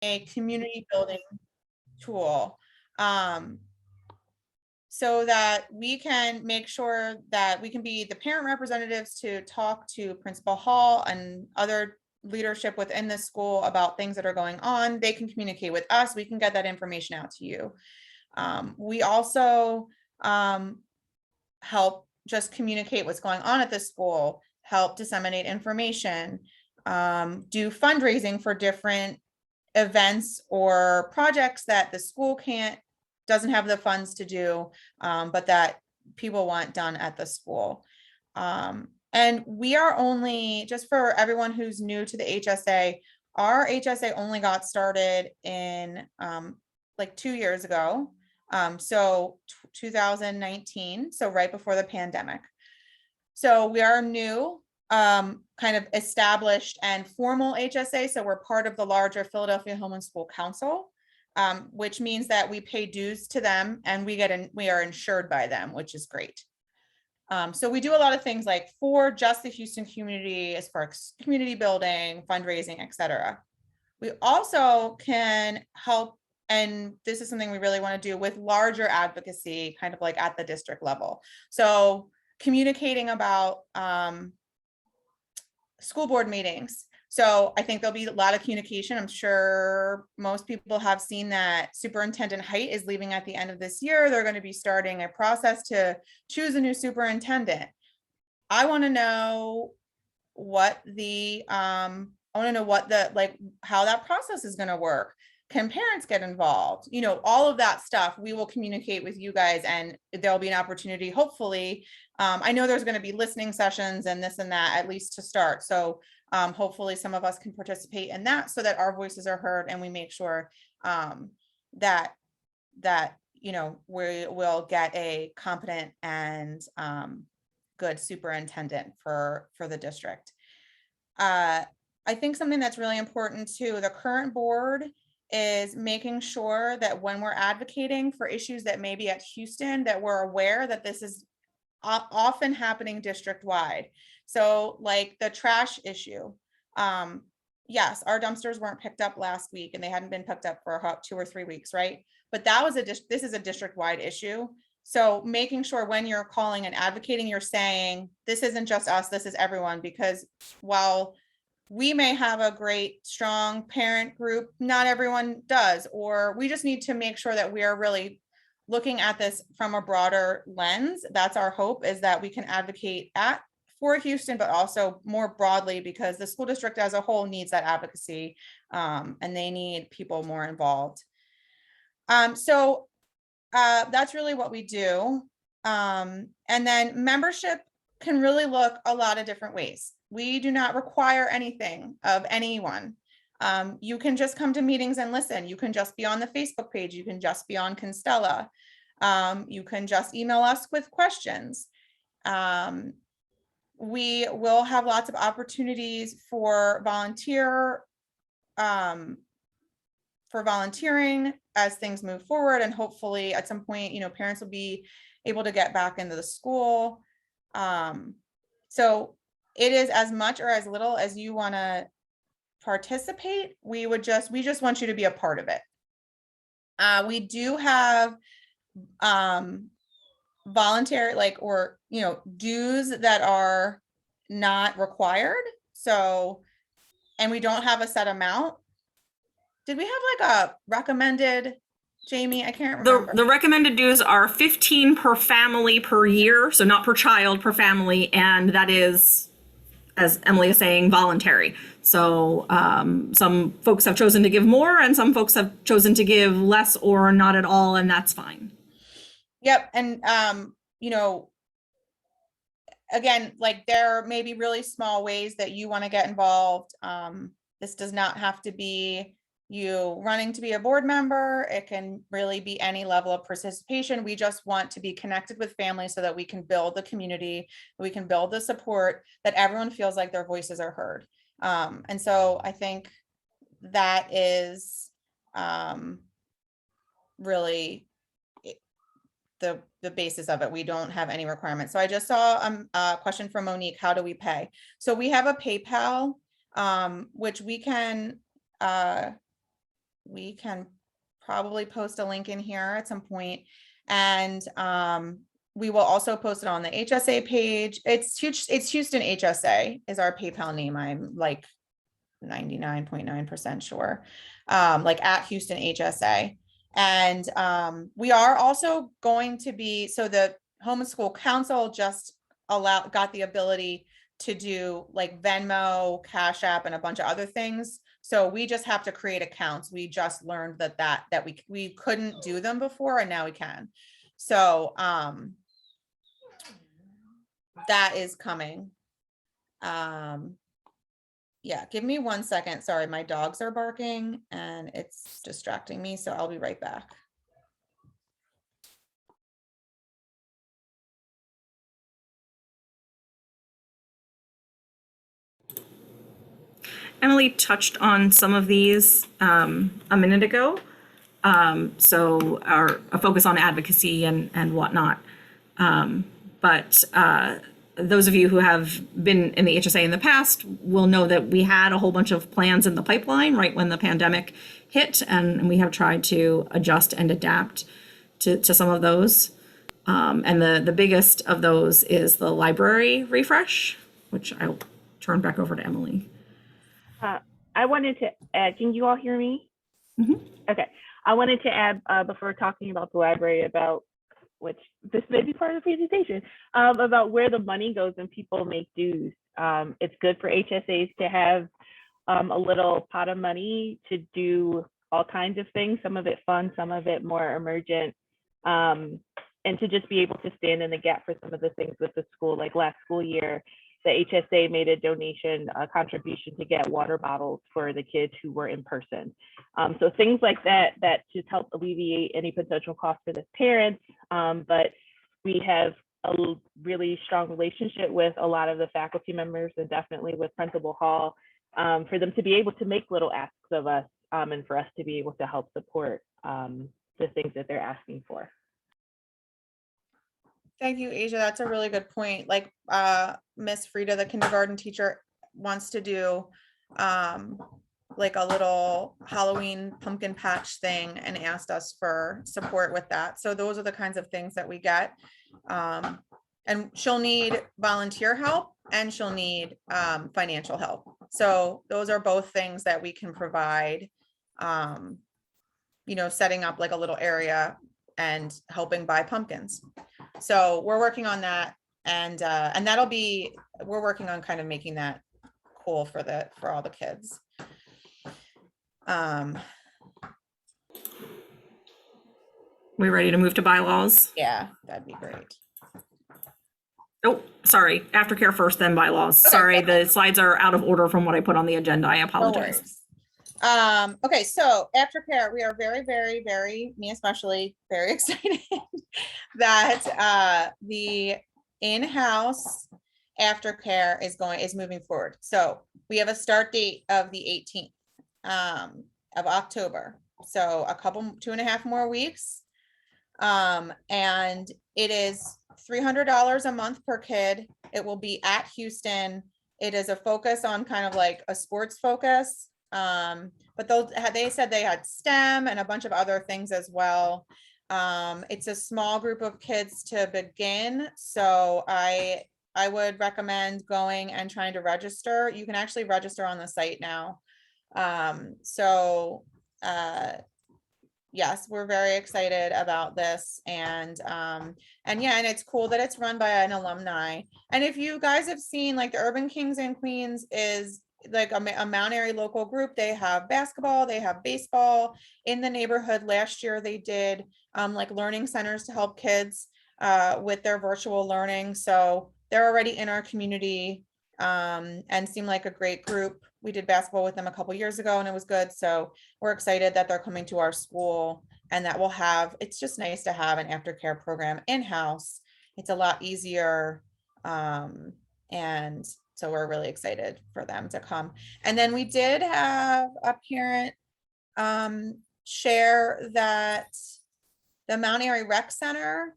a community building tool, so that we can make sure that we can be the parent representatives to talk to Principal Hall and other leadership within the school about things that are going on. They can communicate with us. We can get that information out to you. We also help just communicate what's going on at the school, help disseminate information, do fundraising for different events or projects that the school doesn't have the funds to do, but that people want done at the school. And we are only, just for everyone who's new to the HSA, our HSA only got started in like 2 years ago. So 2019, so right before the pandemic. So we are new, kind of established and formal HSA. So we're part of the larger Philadelphia Home and School Council, which means that we pay dues to them and we are insured by them, which is great. So we do a lot of things like for just the Houston community, as far as community building, fundraising, et cetera. We also can help, and this is something we really want to do with larger advocacy, kind of like at the district level. So communicating about school board meetings. So I think there'll be a lot of communication. I'm sure most people have seen that Superintendent Height is leaving at the end of this year. They're going to be starting a process to choose a new superintendent. I want to know what the, how that process is going to work. Can parents get involved? You know, all of that stuff we will communicate with you guys, and there'll be an opportunity, hopefully. I know there's going to be listening sessions and this and that, at least to start. So hopefully some of us can participate in that so that our voices are heard and we make sure that you know, we will get a competent and good superintendent for the district. I think something that's really important too, the current board is making sure that when we're advocating for issues that may be at Houston, that we're aware that this is often happening district-wide. So like the trash issue. Yes, our dumpsters weren't picked up last week and they hadn't been picked up for about 2 or 3 weeks, right? But that was this is a district-wide issue. So making sure when you're calling and advocating, you're saying, this isn't just us, this is everyone, because while we may have a great, strong parent group, not everyone does, or we just need to make sure that we are really looking at this from a broader lens. That's our hope, is that we can advocate for Houston, but also more broadly, because the school district as a whole needs that advocacy, and they need people more involved. So that's really what we do. And then membership can really look a lot of different ways. We do not require anything of anyone. You can just come to meetings and listen. You can just be on the Facebook page. You can just be on Constella. You can just email us with questions. We will have lots of opportunities for volunteering as things move forward, and hopefully at some point, you know, parents will be able to get back into the school. So it is as much or as little as you want to participate. We just want you to be a part of it. We do have voluntary, dues that are not required. So, and we don't have a set amount. Did we have like a recommended, Jamie? I can't remember. The recommended dues are 15 per family per year, so not per child, per family, and that is, as Emily is saying, voluntary. So some folks have chosen to give more, and some folks have chosen to give less or not at all, and that's fine. Yep, and you know, again, like there may be really small ways that you want to get involved. This does not have to be you running to be a board member. It can really be any level of participation. We just want to be connected with families so that we can build the community, we can build the support, that everyone feels like their voices are heard. And so I think that is really the basis of it. We don't have any requirements. So I just saw a question from Monique, how do we pay? So we have a PayPal, which we can we can probably post a link in here at some point. And we will also post it on the HSA page. It's Houston HSA is our PayPal name. I'm like 99.9% sure, like at Houston HSA. And we are also going to be, so the Homeschool Council just got the ability to do like Venmo, Cash App, and a bunch of other things. So we just have to create accounts. We just learned that we couldn't do them before, and now we can. So that is coming. Yeah, give me 1 second. Sorry, my dogs are barking and it's distracting me, so I'll be right back. Emily touched on some of these a minute ago. So a focus on advocacy and whatnot. But those of you who have been in the HSA in the past will know that we had a whole bunch of plans in the pipeline right when the pandemic hit, and we have tried to adjust and adapt to some of those. And the biggest of those is the library refresh, which I'll turn back over to Emily. I wanted to add, can you all hear me? Mm-hmm. Okay. I wanted to add, before talking about the library, about which this may be part of the presentation, about where the money goes when people make dues. It's good for HSAs to have a little pot of money to do all kinds of things, some of it fun, some of it more emergent, and to just be able to stand in the gap for some of the things with the school. Like last school year, the HSA made a donation, a contribution to get water bottles for the kids who were in person. So things like that just help alleviate any potential cost for the parents. But we have a really strong relationship with a lot of the faculty members, and definitely with Principal Hall, for them to be able to make little asks of us, and for us to be able to help support the things that they're asking for. Thank you, Asia. That's a really good point. Like Miss Frida, the kindergarten teacher, wants to do like a little Halloween pumpkin patch thing and asked us for support with that. So those are the kinds of things that we get. And she'll need volunteer help and she'll need financial help. So those are both things that we can provide, you know, setting up like a little area and helping buy pumpkins. So we're working on that, and that'll be, we're working on kind of making that cool for all the kids. We ready to move to bylaws? Yeah, that'd be great. Oh, sorry. Aftercare first, then bylaws. Okay, Sorry, okay. the slides are out of order from what I put on the agenda. I apologize. No worries. Okay, so aftercare, we are very, very, very, me especially, very excited that the in-house aftercare is moving forward. So we have a start date of the 18th of October. So a couple, 2.5 more weeks. And it is $300 a month per kid. It will be at Houston. It is a focus on kind of like a sports focus. But they said they had STEM and a bunch of other things as well. It's a small group of kids to begin. So I would recommend going and trying to register. You can actually register on the site now. Yes, we're very excited about this, and yeah, and it's cool that it's run by an alumni. And if you guys have seen, like, the Urban Kings and Queens is like a Mount Airy local group. They have basketball, they have baseball in the neighborhood. Last year they did like learning centers to help kids with their virtual learning. So they're already in our community and seem like a great group. We did basketball with them a couple years ago and it was good. So we're excited that they're coming to our school, and that we'll have, it's just nice to have an aftercare program in-house. It's a lot easier. And so we're really excited for them to come. And then we did have a parent share that the Mount Airy Rec Center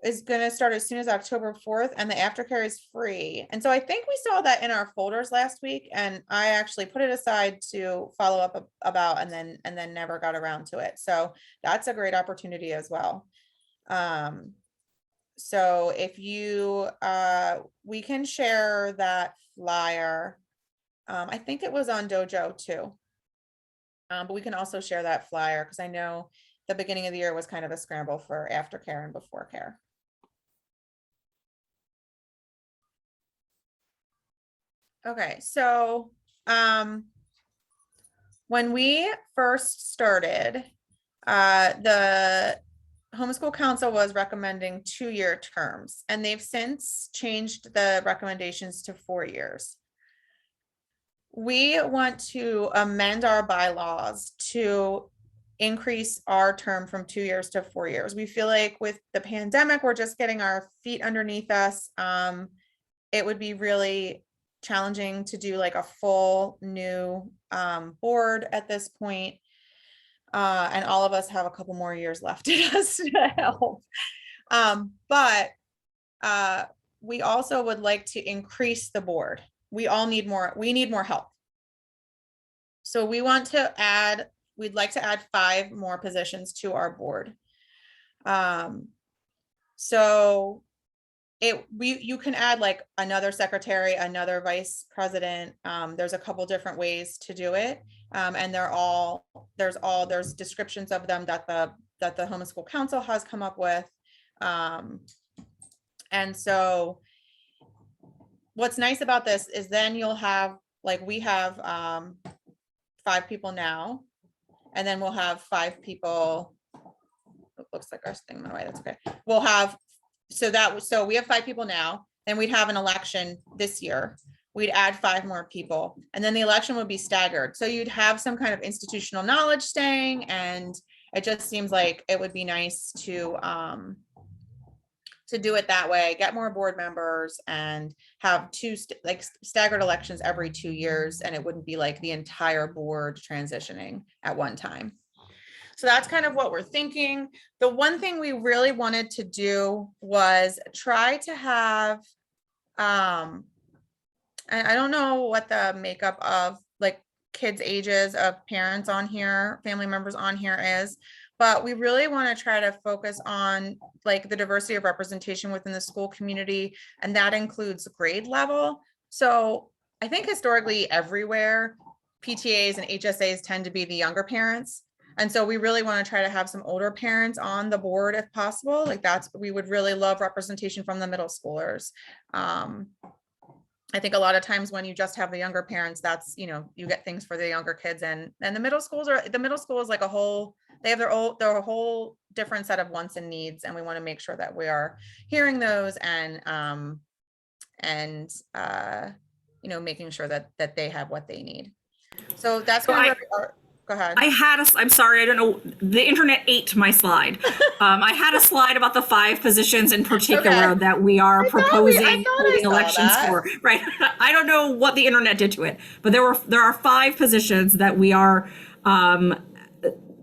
is gonna start as soon as October 4th, and the aftercare is free. And so I think we saw that in our folders last week, and I actually put it aside to follow up about, and then never got around to it. So that's a great opportunity as well. So if you, we can share that flyer. I think it was on Dojo too. But we can also share that flyer, because I know the beginning of the year was kind of a scramble for aftercare and before care. Okay, so when we first started, the Homeschool Council was recommending 2-year terms, and they've since changed the recommendations to 4 years. We want to amend our bylaws to increase our term from 2 years to 4 years. We feel like with the pandemic, we're just getting our feet underneath us. It would be really challenging to do like a full new board at this point. And all of us have a couple more years left in us to help. But we also would like to increase the board. We need more help. So we want to add, we'd like to add 5 more positions to our board. So you can add like another secretary, another vice president. There's a couple different ways to do it. And there's descriptions of them that the Homeschool Council has come up with. And so what's nice about this is then you'll have, like, we have 5 people now, and then we'll have 5 people. It looks like our thing went away. That's okay. We'll have, so we have 5 people now, then we'd have an election this year. We'd add 5 more people, and then the election would be staggered. So you'd have some kind of institutional knowledge staying, and it just seems like it would be nice to do it that way, get more board members, and have 2 staggered elections every 2 years, and it wouldn't be like the entire board transitioning at one time. So that's kind of what we're thinking. The one thing we really wanted to do was try to have, and I don't know what the makeup of like kids' ages of parents on here, family members on here is, but we really want to try to focus on like the diversity of representation within the school community, and that includes grade level. So I think historically everywhere, PTAs and HSAs tend to be the younger parents. And so we really want to try to have some older parents on the board if possible. Like we would really love representation from the middle schoolers. I think a lot of times when you just have the younger parents, that's, you get things for the younger kids, and the middle school is like they have their whole different set of wants and needs. And we want to make sure that we are hearing those and making sure that they have what they need. So that's kind of go ahead. I'm sorry, I don't know, the internet ate my slide. I had a slide about the 5 positions in particular that we are proposing holding elections for, right? I don't know what the internet did to it, but there are 5 positions that we are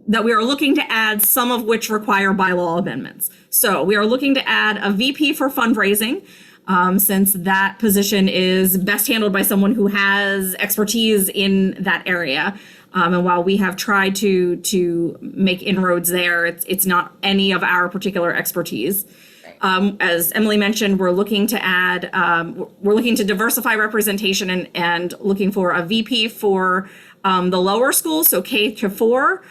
looking to add, some of which require bylaw amendments. So we are looking to add a VP for fundraising, since that position is best handled by someone who has expertise in that area. And while we have tried to make inroads there, it's not any of our particular expertise. As Emily mentioned, we're looking to diversify representation and looking for a VP for the lower schools, so K-4.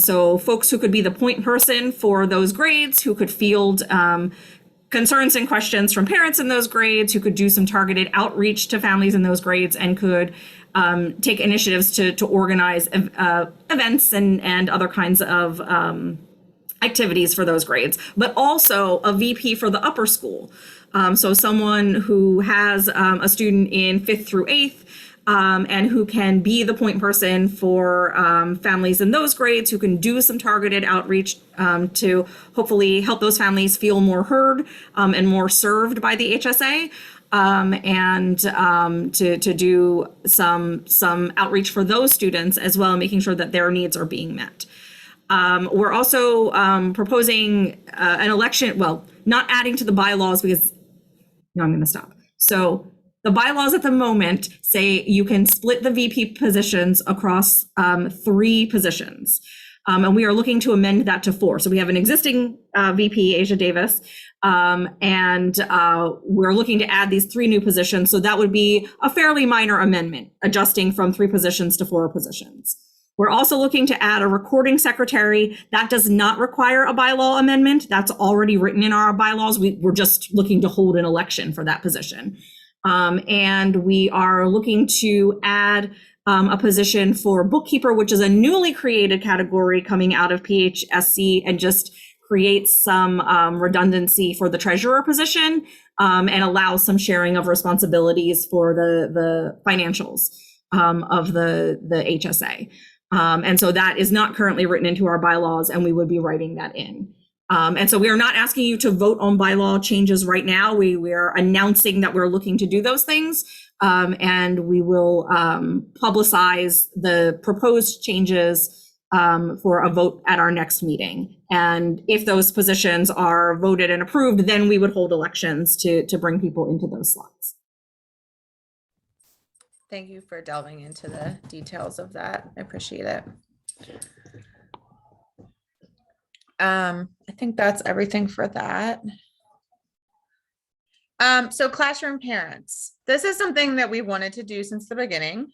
So folks who could be the point person for those grades, who could field concerns and questions from parents in those grades, who could do some targeted outreach to families in those grades, and could take initiatives to organize events and other kinds of activities for those grades, but also a VP for the upper school. So someone who has a student in 5th through 8th, and who can be the point person for families in those grades, who can do some targeted outreach to hopefully help those families feel more heard and more served by the HSA. And to do some outreach for those students as well, making sure that their needs are being met. We're also proposing an election, not adding to the bylaws because, no, I'm going to stop. So the bylaws at the moment say you can split the VP positions across 3 positions. And we are looking to amend that to 4. So we have an existing VP, Asia Davis, and we're looking to add these 3 new positions. So that would be a fairly minor amendment, adjusting from 3 positions to 4 positions. We're also looking to add a recording secretary. That does not require a bylaw amendment. That's already written in our bylaws. We're just looking to hold an election for that position. And we are looking to add a position for bookkeeper, which is a newly created category coming out of PHSC, and just creates some redundancy for the treasurer position, and allows some sharing of responsibilities for the financials of the HSA. And so that is not currently written into our bylaws, and we would be writing that in. And so we are not asking you to vote on bylaw changes right now. We are announcing that we're looking to do those things, and we will publicize the proposed changes for a vote at our next meeting. And if those positions are voted and approved, then we would hold elections to bring people into those slots. Thank you for delving into the details of that. I appreciate it. I think that's everything for that. So classroom parents, this is something that we wanted to do since the beginning.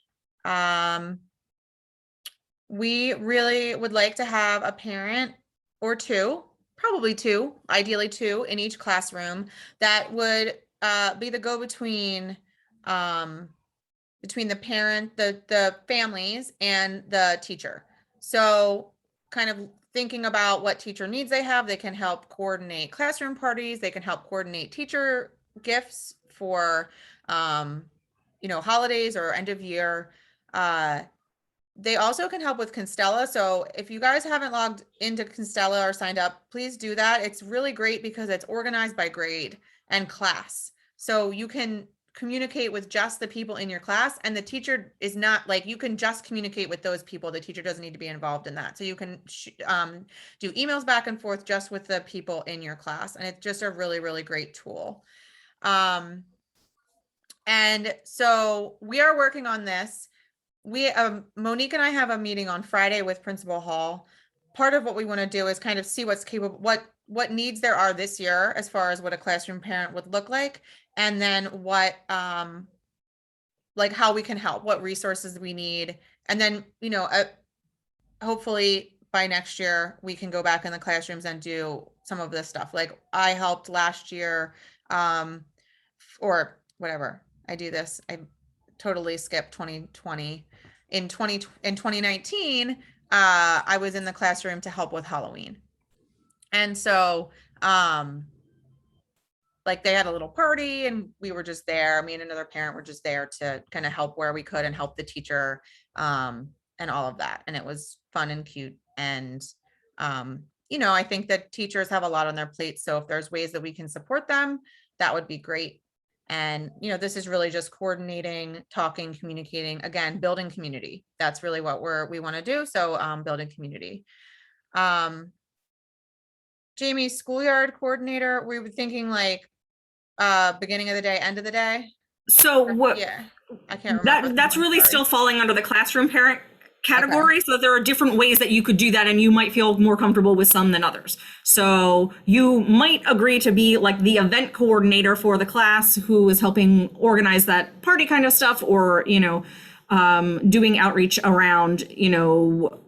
We really would like to have a parent or 2, probably 2, ideally 2 in each classroom that would be the go-between between the parent, the families, and the teacher. So kind of thinking about what teacher needs they have, they can help coordinate classroom parties, they can help coordinate teacher gifts for holidays or end of year. They also can help with Constella. So if you guys haven't logged into Constella or signed up, please do that. It's really great because it's organized by grade and class. So you can communicate with just the people in your class, and the teacher is not like, you can just communicate with those people. The teacher doesn't need to be involved in that. So you can do emails back and forth just with the people in your class. And it's just a really, really great tool. And so we are working on this. Monique and I have a meeting on Friday with Principal Hall. Part of what we want to do is kind of see what's capable, what needs there are this year as far as what a classroom parent would look like, and then what like how we can help, what resources we need, and then hopefully by next year we can go back in the classrooms and do some of this stuff. Like I helped last year, or whatever. I totally skipped 2020. In 2019, I was in the classroom to help with Halloween. And so, like they had a little party and we were just there. Me and another parent were just there to kind of help where we could and help the teacher, and all of that. And it was fun and cute. And, I think that teachers have a lot on their plate. So if there's ways that we can support them, that would be great. And, this is really just coordinating, talking, communicating, again, building community. That's really what we want to do. So, building community. Jamie, schoolyard coordinator, we were thinking like, beginning of the day, end of the day. So what? Yeah, I can't remember. That's really still falling under the classroom parent category. Okay. So there are different ways that you could do that, and you might feel more comfortable with some than others. So you might agree to be like the event coordinator for the class who is helping organize that party kind of stuff, or, doing outreach around,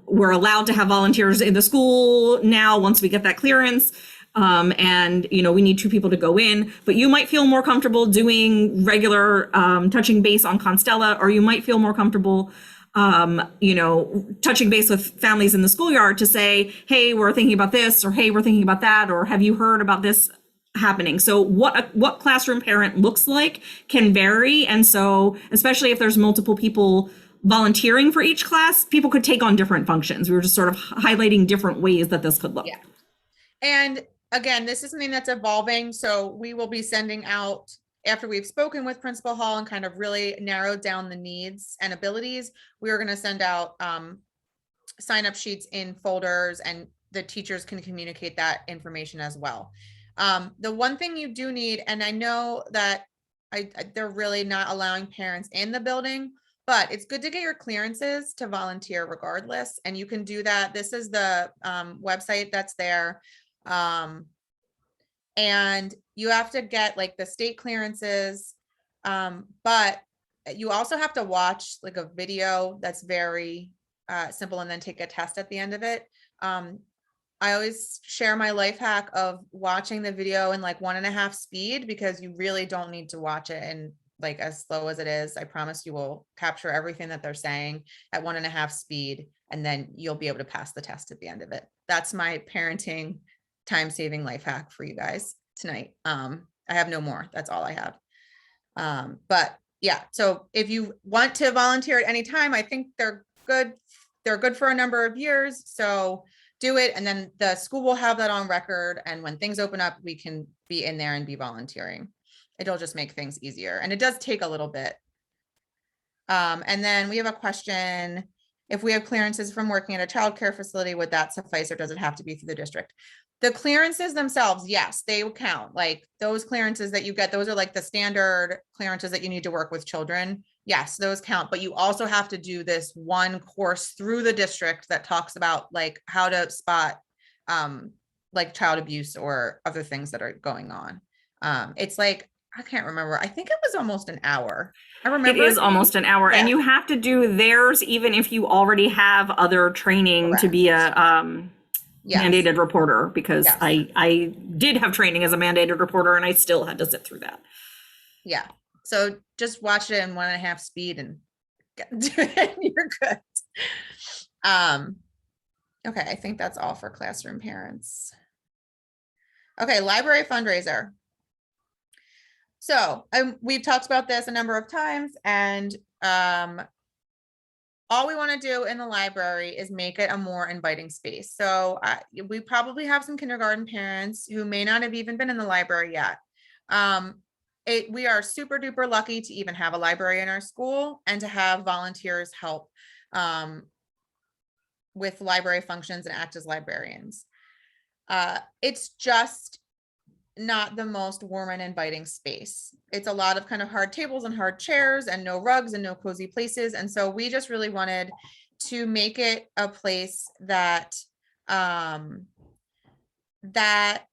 we're allowed to have volunteers in the school now once we get that clearance. And, we need 2 people to go in, but you might feel more comfortable doing regular touching base on Constella, or you might feel more comfortable touching base with families in the schoolyard to say, hey, we're thinking about this, or hey, we're thinking about that, or have you heard about this happening? So what classroom parent looks like can vary. And so, especially if there's multiple people volunteering for each class, people could take on different functions. We were just sort of highlighting different ways that this could look. Yeah. And again, this is something that's evolving. So we will be sending out, after we've spoken with Principal Hall and kind of really narrowed down the needs and abilities, we're going to send out sign up sheets in folders, and the teachers can communicate that information as well. The one thing you do need, and I know that they're really not allowing parents in the building, but it's good to get your clearances to volunteer regardless. And you can do that. This is the website that's there. And you have to get like the state clearances. But you also have to watch like a video that's very simple and then take a test at the end of it. I always share my life hack of watching the video in like 1.5 speed, because you really don't need to watch it in like as slow as it is. I promise you will capture everything that they're saying at 1.5 speed, and then you'll be able to pass the test at the end of it. That's my parenting time-saving life hack for you guys tonight. I have no more. That's all I have. But yeah, so if you want to volunteer at any time, I think they're good. They're good for a number of years. So do it. And then the school will have that on record. And when things open up, we can be in there and be volunteering. It'll just make things easier. And it does take a little bit. And then we have a question. If we have clearances from working at a childcare facility, would that suffice, or does it have to be through the district? The clearances themselves, yes, they will count. Like those clearances that you get, those are like the standard clearances that you need to work with children. Yes, those count, but you also have to do this one course through the district that talks about like how to spot like child abuse or other things that are going on. It's like, I can't remember. I think it was almost an hour. I remember It is almost an hour, Yeah. and you have to do theirs even if you already have other training to be a Yes. mandated reporter, because Yes. I did have training as a mandated reporter and I still had to sit through that. Yeah. So just watch it in 1.5 speed and do it. You're good. Okay. I think that's all for classroom parents. Okay. Library fundraiser. So we've talked about this a number of times, and all we want to do in the library is make it a more inviting space. So we probably have some kindergarten parents who may not have even been in the library yet. We are super duper lucky to even have a library in our school and to have volunteers help with library functions and act as librarians. It's just not the most warm and inviting space. It's a lot of kind of hard tables and hard chairs and no rugs and no cozy places. And so we just really wanted to make it a place that that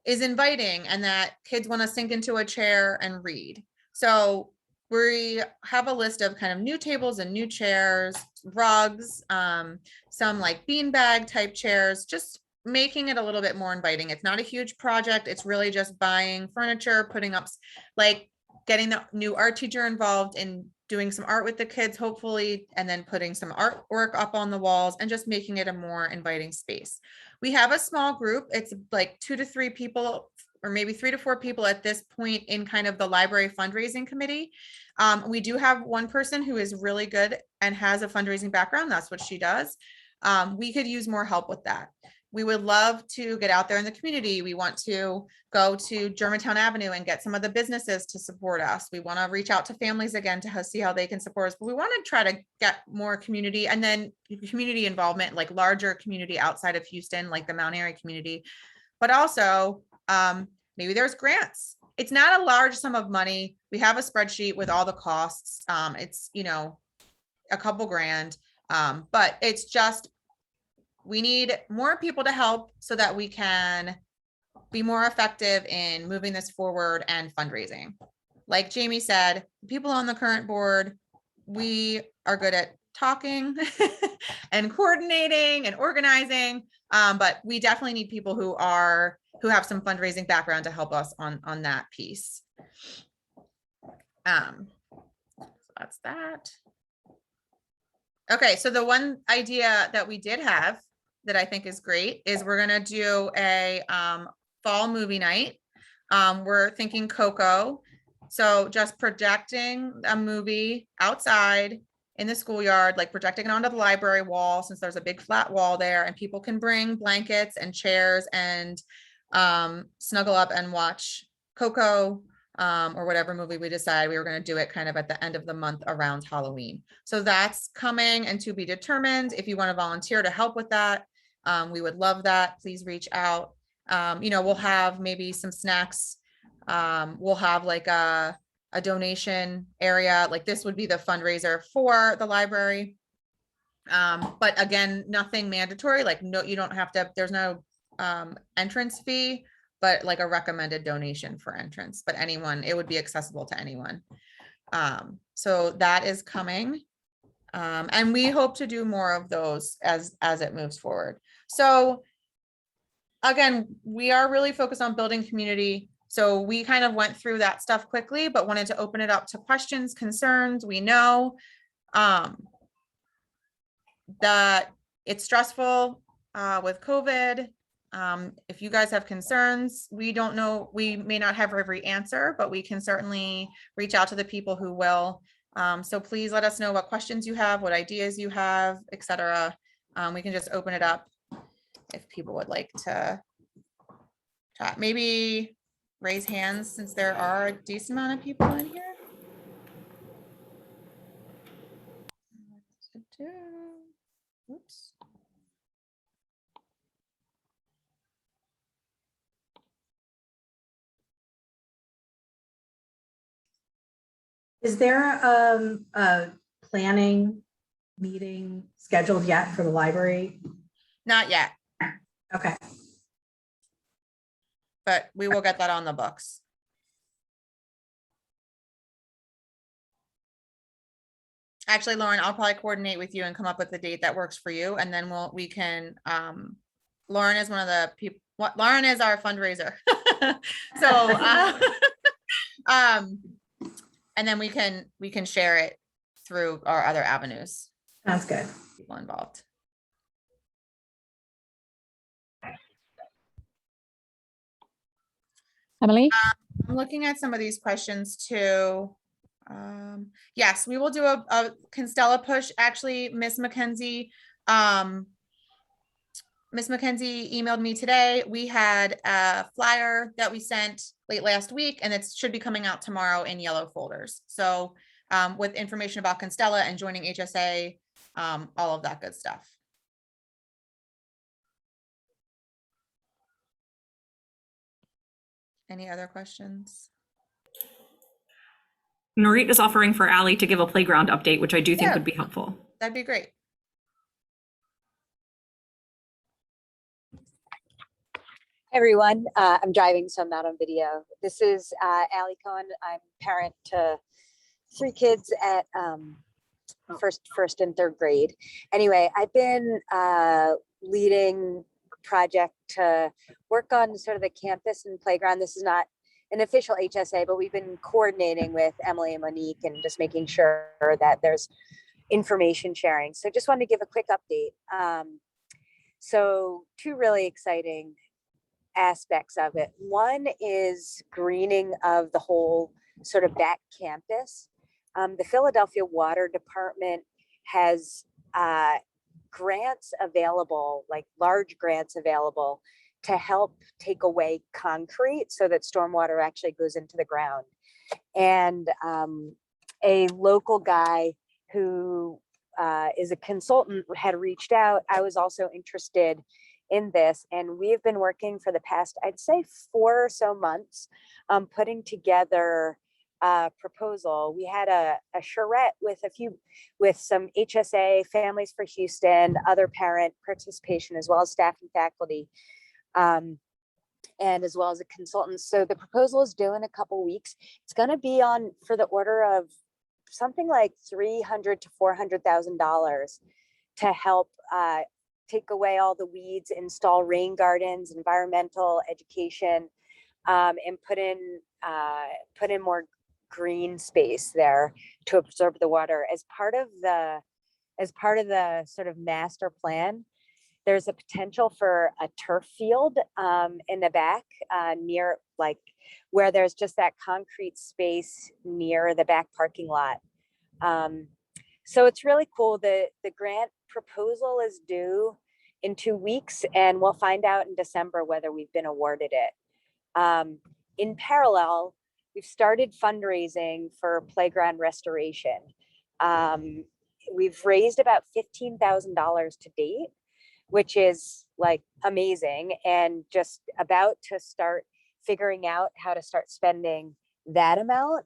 is inviting and that kids want to sink into a chair and read. So we have a list of kind of new tables and new chairs, rugs, some like beanbag type chairs, just making it a little bit more inviting. It's not a huge project. It's really just buying furniture, putting up, like getting the new art teacher involved in doing some art with the kids, hopefully, and then putting some artwork up on the walls and just making it a more inviting space. We have a small group. It's like 2 to 3 people, or maybe 3 to 4 people at this point in kind of the library fundraising committee. We do have one person who is really good and has a fundraising background. That's what she does. We could use more help with that. We would love to get out there in the community. We want to go to Germantown Avenue and get some of the businesses to support us. We want to reach out to families again to see how they can support us. But we want to try to get more community, and then community involvement, like larger community outside of Houston, like the Mount Airy community. But also maybe there's grants. It's not a large sum of money. We have a spreadsheet with all the costs. It's, a couple grand, but it's just, we need more people to help so that we can be more effective in moving this forward and fundraising. Like Jamie said, people on the current board, we are good at talking and coordinating and organizing, but we definitely need people who have some fundraising background to help us on that piece. So that's that. Okay, so the one idea that we did have that I think is great is we're gonna do a fall movie night. We're thinking Coco. So just projecting a movie outside in the schoolyard, like projecting it onto the library wall, since there's a big flat wall there, and people can bring blankets and chairs and snuggle up and watch Coco, or whatever movie we decide. We were going to do it kind of at the end of the month around Halloween. So that's coming and to be determined. If you want to volunteer to help with that, we would love that. Please reach out. You know, we'll have maybe some snacks. We'll have like a donation area, like this would be the fundraiser for the library. But again, nothing mandatory, like no, you don't have to, there's no entrance fee, but like a recommended donation for entrance, but anyone, it would be accessible to anyone. So that is coming. And we hope to do more of those as it moves forward. So again, we are really focused on building community. So we kind of went through that stuff quickly, but wanted to open it up to questions, concerns. We know that it's stressful with COVID. If you guys have concerns, we don't know, we may not have every answer, but we can certainly reach out to the people who will. So please let us know what questions you have, what ideas you have, etc. We can just open it up if people would like to chat. Maybe raise hands since there are a decent amount of people in here. Oops. Is there a planning meeting scheduled yet for the library? Not yet, Okay. but we will get that on the books. Actually, Lauren, I'll probably coordinate with you and come up with a date that works for you, and then we can, Lauren is one of the people, Lauren is our fundraiser. So, and then we can share it through our other avenues, Sounds good. people involved. Emily? I'm looking at some of these questions too. Yes, we will do a Constella push. Actually, Miss McKenzie emailed me today. We had a flyer that we sent late last week, and it should be coming out tomorrow in yellow folders. So with information about Constella and joining HSA, all of that good stuff. Any other questions? Norit is offering for Allie to give a playground update, which I do think Yeah. would be helpful. That'd be great. Everyone, I'm driving, so I'm not on video. This is Allie Cohen. I'm parent to 3 kids at first and third grade. Anyway, I've been leading a project to work on sort of the campus and playground. This is not an official HSA, but we've been coordinating with Emily and Monique and just making sure that there's information sharing. So just wanted to give a quick update. So 2 really exciting aspects of it. One is greening of the whole sort of back campus. The Philadelphia Water Department has grants available, like large grants available to help take away concrete so that stormwater actually goes into the ground. And a local guy who is a consultant had reached out. I was also interested in this, and we've been working for the past, I'd say 4 or so months, putting together a proposal. We had a charrette with some HSA, Families for Houston, other parent participation, as well as staff and faculty, and as well as a consultant. So the proposal is due in a couple weeks. It's going to be on for the order of something like $300,000 to $400,000 to help take away all the weeds, install rain gardens, environmental education, and put in more green space there to absorb the water. As part of the sort of master plan, there's a potential for a turf field in the back near, like, where there's just that concrete space near the back parking lot. So it's really cool. The grant proposal is due in 2 weeks, and we'll find out in December whether we've been awarded it. In parallel, we've started fundraising for playground restoration. We've raised about $15,000 to date, which is like amazing, and just about to start figuring out how to start spending that amount.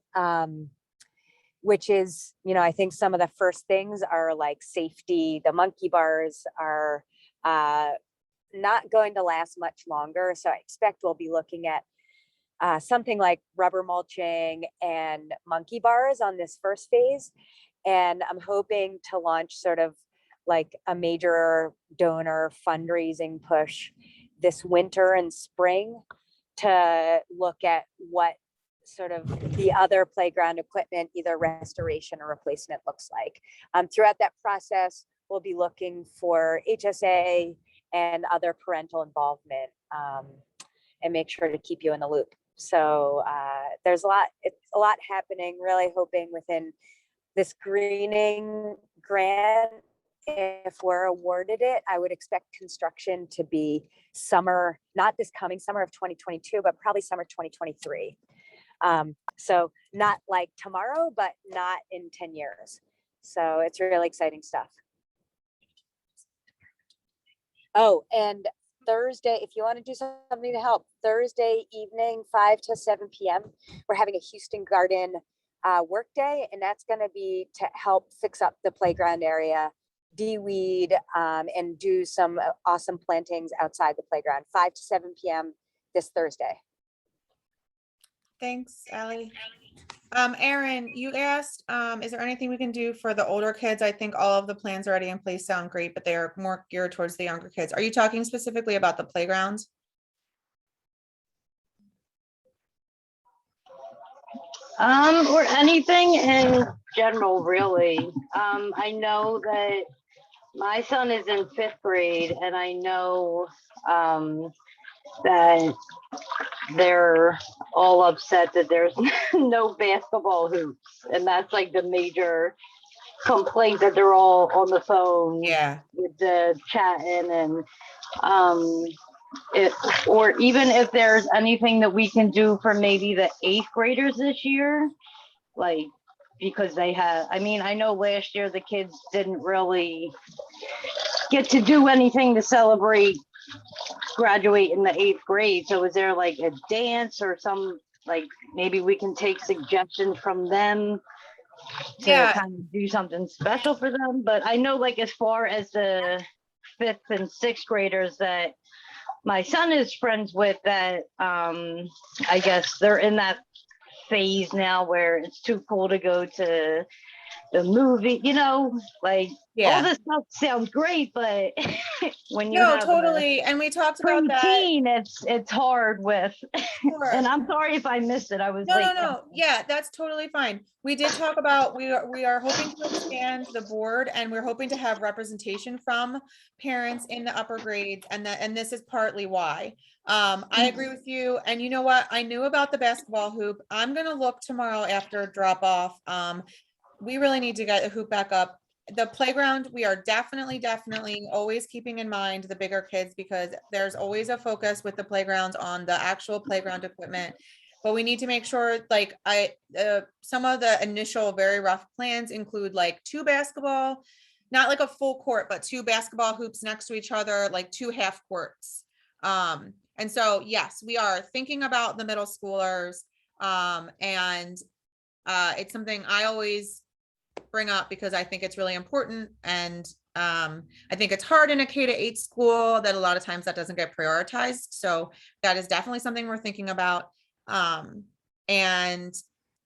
Which is, I think some of the first things are like safety. The monkey bars are not going to last much longer. So I expect we'll be looking at something like rubber mulching and monkey bars on this first phase. And I'm hoping to launch sort of like a major donor fundraising push this winter and spring to look at what sort of the other playground equipment, either restoration or replacement, looks like. Throughout that process, we'll be looking for HSA and other parental involvement, and make sure to keep you in the loop. So there's it's a lot happening, really hoping within this greening grant, if we're awarded it, I would expect construction to be summer, not this coming summer of 2022, but probably summer 2023. So not like tomorrow, but not in 10 years. So it's really exciting stuff. Oh, and Thursday, if you want to do something to help, Thursday evening, 5 to 7 p.m., we're having a Houston Garden work day, and that's going to be to help fix up the playground area, de-weed, and do some awesome plantings outside the playground, 5 to 7 p.m. this Thursday. Thanks, Allie. Erin, you asked, is there anything we can do for the older kids? I think all of the plans already in place sound great, but they are more geared towards the younger kids. Are you talking specifically about the playgrounds? Or anything in general, really. I know that my son is in 5th grade, and I know that they're all upset that there's no basketball hoops, and that's like the major complaint, that they're all on the phone with the chatting, and or even if there's anything that we can do for maybe the 8th graders this year, like, because they have, I know last year the kids didn't really get to do anything to celebrate graduate in the 8th grade. So is there like a dance or some, like, maybe we can take suggestions from them to kind of do something special for them? But I know, like, as far as the 5th and 6th graders that my son is friends with, that I guess they're in that phase now where it's too cool to go to the movie, like, all this stuff sounds great, but when you have totally. And we talked about that. It's hard with, Sure. and I'm sorry if I missed it. I was late. No. Yeah, that's totally fine. We did talk about, we are hoping to expand the board, and we're hoping to have representation from parents in the upper grades, and this is partly why. I agree with you. And you know what? I knew about the basketball hoop. I'm going to look tomorrow after drop off. We really need to get a hoop back up. The playground, we are definitely always keeping in mind the bigger kids, because there's always a focus with the playgrounds on the actual playground equipment. But we need to make sure, like, some of the initial very rough plans include like 2 basketball, not like a full court, but 2 basketball hoops next to each other, like 2 half courts. And so, yes, we are thinking about the middle schoolers. And it's something I always bring up because I think it's really important. And I think it's hard in a K-8 school that a lot of times that doesn't get prioritized. So that is definitely something we're thinking about. And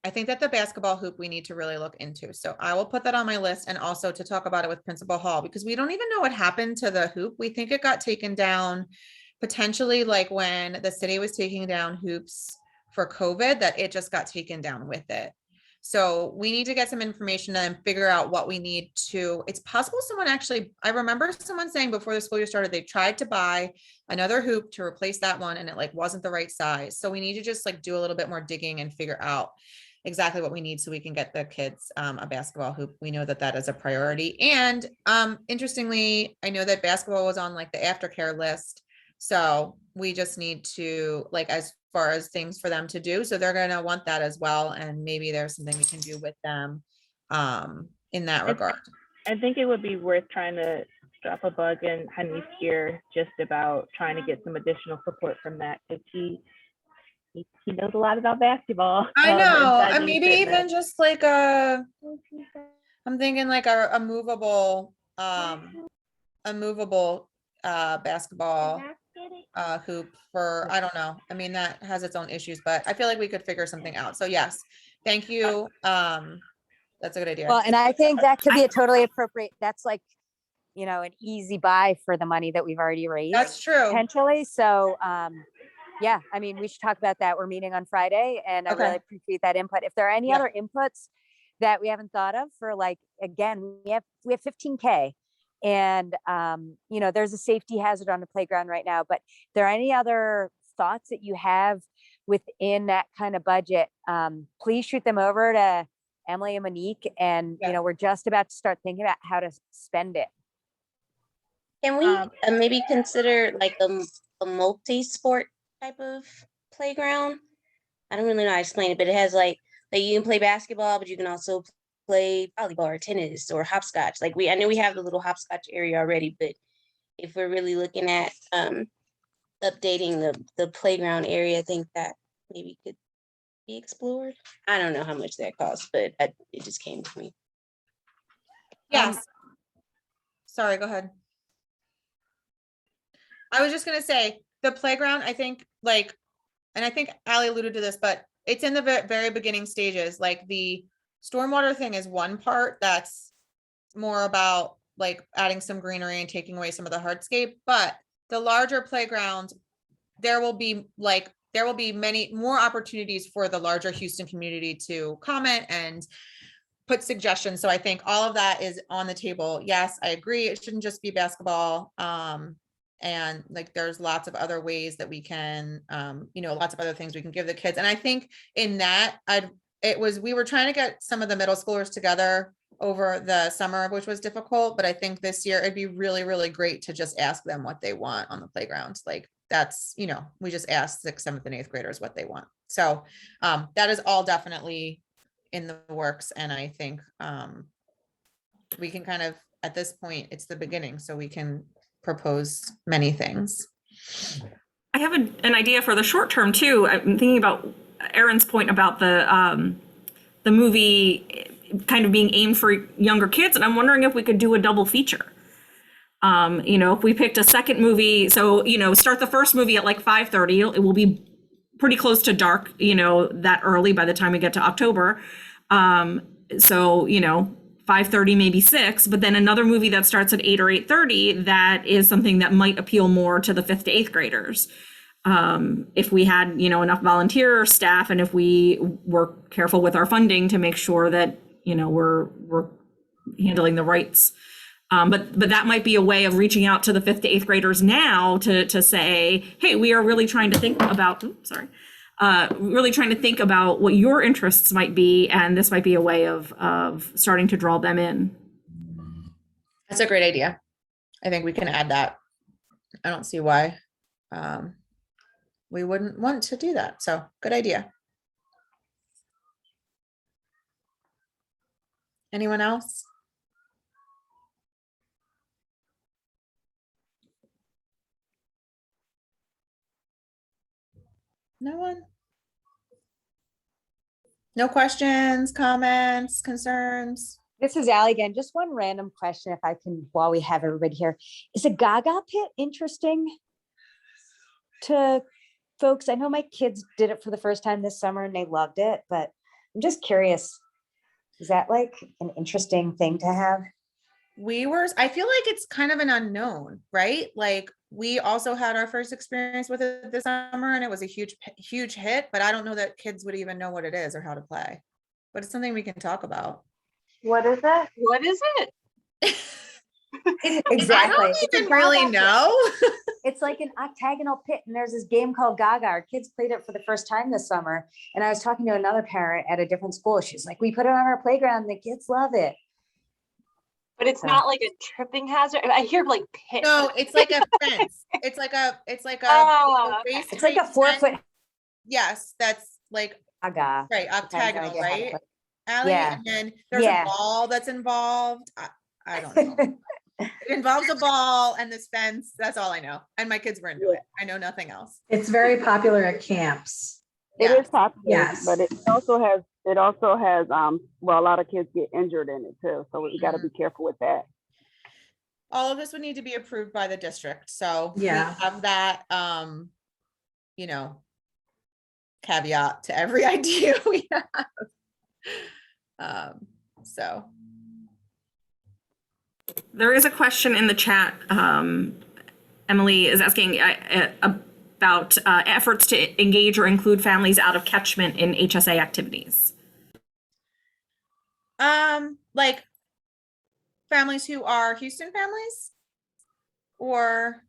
I think that the basketball hoop we need to really look into. So I will put that on my list, and also to talk about it with Principal Hall, because we don't even know what happened to the hoop. We think it got taken down potentially, like when the city was taking down hoops for COVID, that it just got taken down with it. So we need to get some information and figure out what we need to. It's possible someone actually, I remember someone saying before the school year started, they tried to buy another hoop to replace that one, and it like wasn't the right size. So we need to just like do a little bit more digging and figure out exactly what we need so we can get the kids a basketball hoop. We know that that is a priority. And interestingly, I know that basketball was on like the aftercare list. So we just need to, like, as far as things for them to do. So they're going to want that as well. And maybe there's something we can do with them in that regard. I think it would be worth trying to drop a bug in Honey's ear just about trying to get some additional support from that, because he knows a lot about basketball. I know, inside and the maybe equipment. even just like I'm thinking like a movable, basketball hoop for, I don't know. I mean, that has its own issues, but I feel like we could figure something out. So yes, thank you. That's a good idea. Well, and I think that could be a totally appropriate, that's like, you know, an easy buy for the money that we've already raised. That's true. Potentially. So, yeah, I mean, we should talk about that. We're meeting on Friday and I Okay. really appreciate that input. If there are any Yeah. other inputs that we haven't thought of for, like, again, we have 15K and, you know, there's a safety hazard on the playground right now, but if there are any other thoughts that you have within that kind of budget, please shoot them over to Emily and Monique. And, Yeah. you know, we're just about to start thinking about how to spend it. Can we maybe consider like a multi-sport type of playground? I don't really know how to explain it, but it has like you can play basketball, but you can also play volleyball or tennis or hopscotch. Like I know we have the little hopscotch area already, but if we're really looking at updating the playground area, I think that maybe could be explored. I don't know how much that costs, but it just came to me. Yes. Sorry, go ahead. I was just gonna say, the playground, I think, like, and I think Ally alluded to this, but it's in the very beginning stages. Like the stormwater thing is one part that's more about like adding some greenery and taking away some of the hardscape, but the larger playground, there will be many more opportunities for the larger Houston community to comment and put suggestions. So I think all of that is on the table. Yes, I agree. It shouldn't just be basketball. And like, there's lots of other ways that we can, lots of other things we can give the kids. And I think in that, we were trying to get some of the middle schoolers together over the summer, which was difficult. But I think this year it'd be really, really great to just ask them what they want on the playground. Like that's, we just asked 6th, 7th, and 8th graders what they want. So that is all definitely in the works. And I think we can kind of, at this point, it's the beginning, so we can propose many things. I have an idea for the short term too. I'm thinking about Erin's point about the movie kind of being aimed for younger kids, and I'm wondering if we could do a double feature. If we picked a second movie, so start the first movie at like 5:30, it will be pretty close to dark, that early by the time we get to October. 5:30, maybe 6, but then another movie that starts at 8 or 8:30, that is something that might appeal more to the 5th to 8th graders. If we had, enough volunteer staff, and if we were careful with our funding to make sure that, we're handling the rights. But that might be a way of reaching out to the 5th to 8th graders now to say, hey, we are really trying to think about, what your interests might be, and this might be a way of starting to draw them in. That's a great idea. I think we can add that. I don't see why we wouldn't want to do that. So good idea. Anyone else? No one? No questions, comments, concerns? This is Ally again. Just one random question, if I can, while we have everybody here. Is a Gaga pit interesting to folks? I know my kids did it for the first time this summer and they loved it, but I'm just curious. Is that like an interesting thing to have? I feel like it's kind of an unknown, right? Like we also had our first experience with it this summer and it was a huge hit, but I don't know that kids would even know what it is or how to play, but it's something we can talk about. What is it? What is it? Exactly. I don't even really know. It's like an octagonal pit, and there's this game called Gaga. Our kids played it for the first time this summer, and I was talking to another parent at a different school. She's like, we put it on our playground, the kids love it. But it's not like a tripping hazard. I hear like pit. No, it's like a fence. It's like a Oh, okay. It's like a 4-foot Yes, that's like Gaga. right, octagonal, idea how to right? play. Ally? Yeah. And then there's Yeah. a ball that's involved. I don't know. It involves a ball and this fence. That's all I know. And my kids were into it. I know nothing else. It's very popular at camps. It Yeah. is popular, Yes. but it also has, well, a lot of kids get injured in it too, so we gotta be careful with that. All of this would need to be approved by the district. So we Yeah. have that, you know, caveat to every idea we have. So There is a question in the chat. Emily is asking about efforts to engage or include families out of catchment in HSA activities. like families who are Houston families, or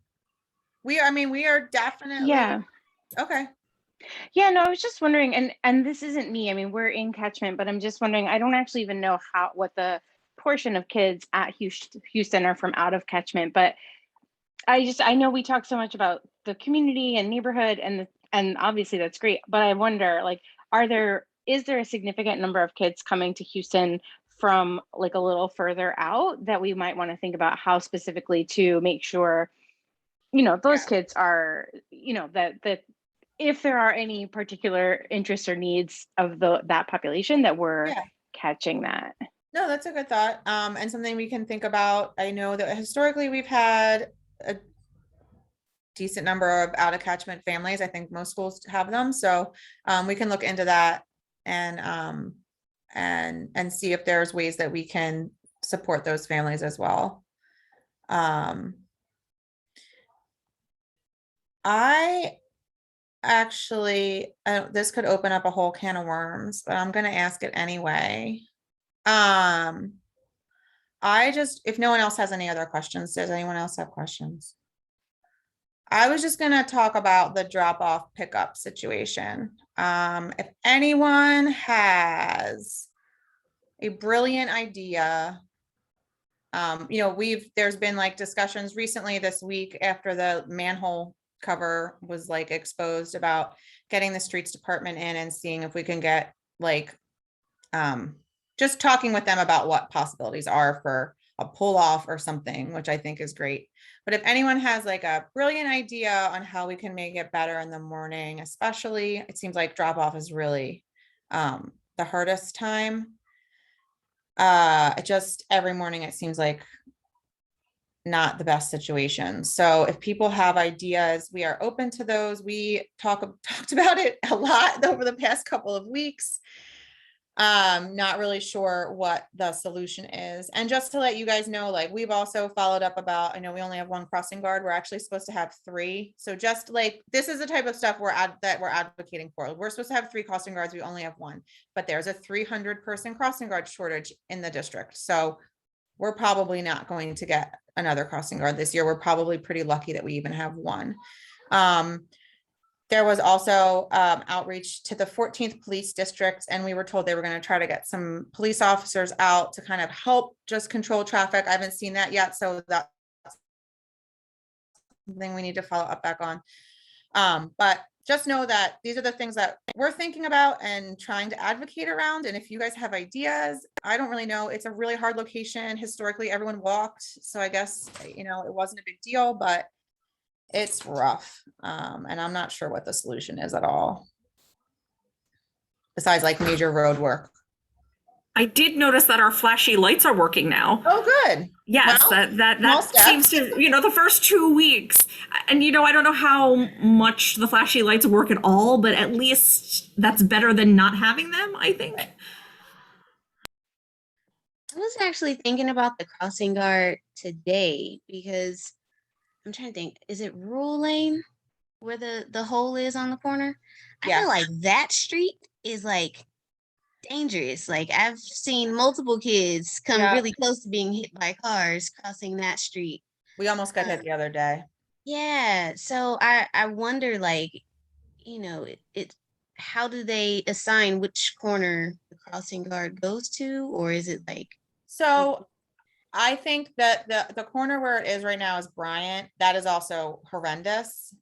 we are definitely. Yeah. Okay. Yeah, no, I was just wondering, and this isn't me. I mean, we're in catchment, but I'm just wondering, I don't actually even know what the portion of kids at Houston are from out of catchment, but I know we talk so much about the community and neighborhood and obviously that's great, but I wonder, like, is there a significant number of kids coming to Houston from like a little further out that we might want to think about how specifically to make sure, those kids are, that if there are any particular interests or needs of that population that we're catching that. No, that's a good thought. And something we can think about. I know that historically we've had a decent number of out of catchment families. I think most schools have them. So we can look into that and see if there's ways that we can support those families as well. I actually, this could open up a whole can of worms, but I'm going to ask it anyway. If no one else has any other questions, does anyone else have questions? I was just going to talk about the drop off pickup situation. If anyone has a brilliant idea, there's been like discussions recently this week after the manhole cover was like exposed about getting the streets department in and seeing if we can get like, just talking with them about what possibilities are for a pull off or something, which I think is great. But if anyone has like a brilliant idea on how we can make it better in the morning, especially, it seems like drop off is really the hardest time. Just every morning, it seems like not the best situation. So if people have ideas, we are open to those. We talked about it a lot over the past couple of weeks. Not really sure what the solution is. And just to let you guys know, like we've also followed up about, I know we only have one crossing guard. We're actually supposed to have 3. So just like, this is the type of stuff we're advocating for. We're supposed to have 3 crossing guards. We only have 1, but there's a 300 person crossing guard shortage in the district. So we're probably not going to get another crossing guard this year. We're probably pretty lucky that we even have 1. There was also outreach to the 14th police district, and we were told they were going to try to get some police officers out to kind of help just control traffic. I haven't seen that yet, so that's something we need to follow up back on. But just know that these are the things that we're thinking about and trying to advocate around. And if you guys have ideas, I don't really know. It's a really hard location. Historically, everyone walked. So I guess, it wasn't a big deal, but it's rough. And I'm not sure what the solution is at all. Besides like major road work. I did notice that our flashy lights are working now. Oh, good. Yes, Well, that seems to, the first 2 weeks. And, I don't know how much the flashy lights work at all, but at least that's better than not having them, I think. I was actually thinking about the crossing guard today because I'm trying to think, is it Rule Lane where the hole is on the corner? I feel like that street is like dangerous. Like I've seen multiple kids come really close to being hit by cars crossing that street. We almost got hit the other day. Yeah. So I wonder, like, how do they assign which corner the crossing guard goes to, or is it like? So I think that the corner where it is right now is Bryant. That is also horrendous.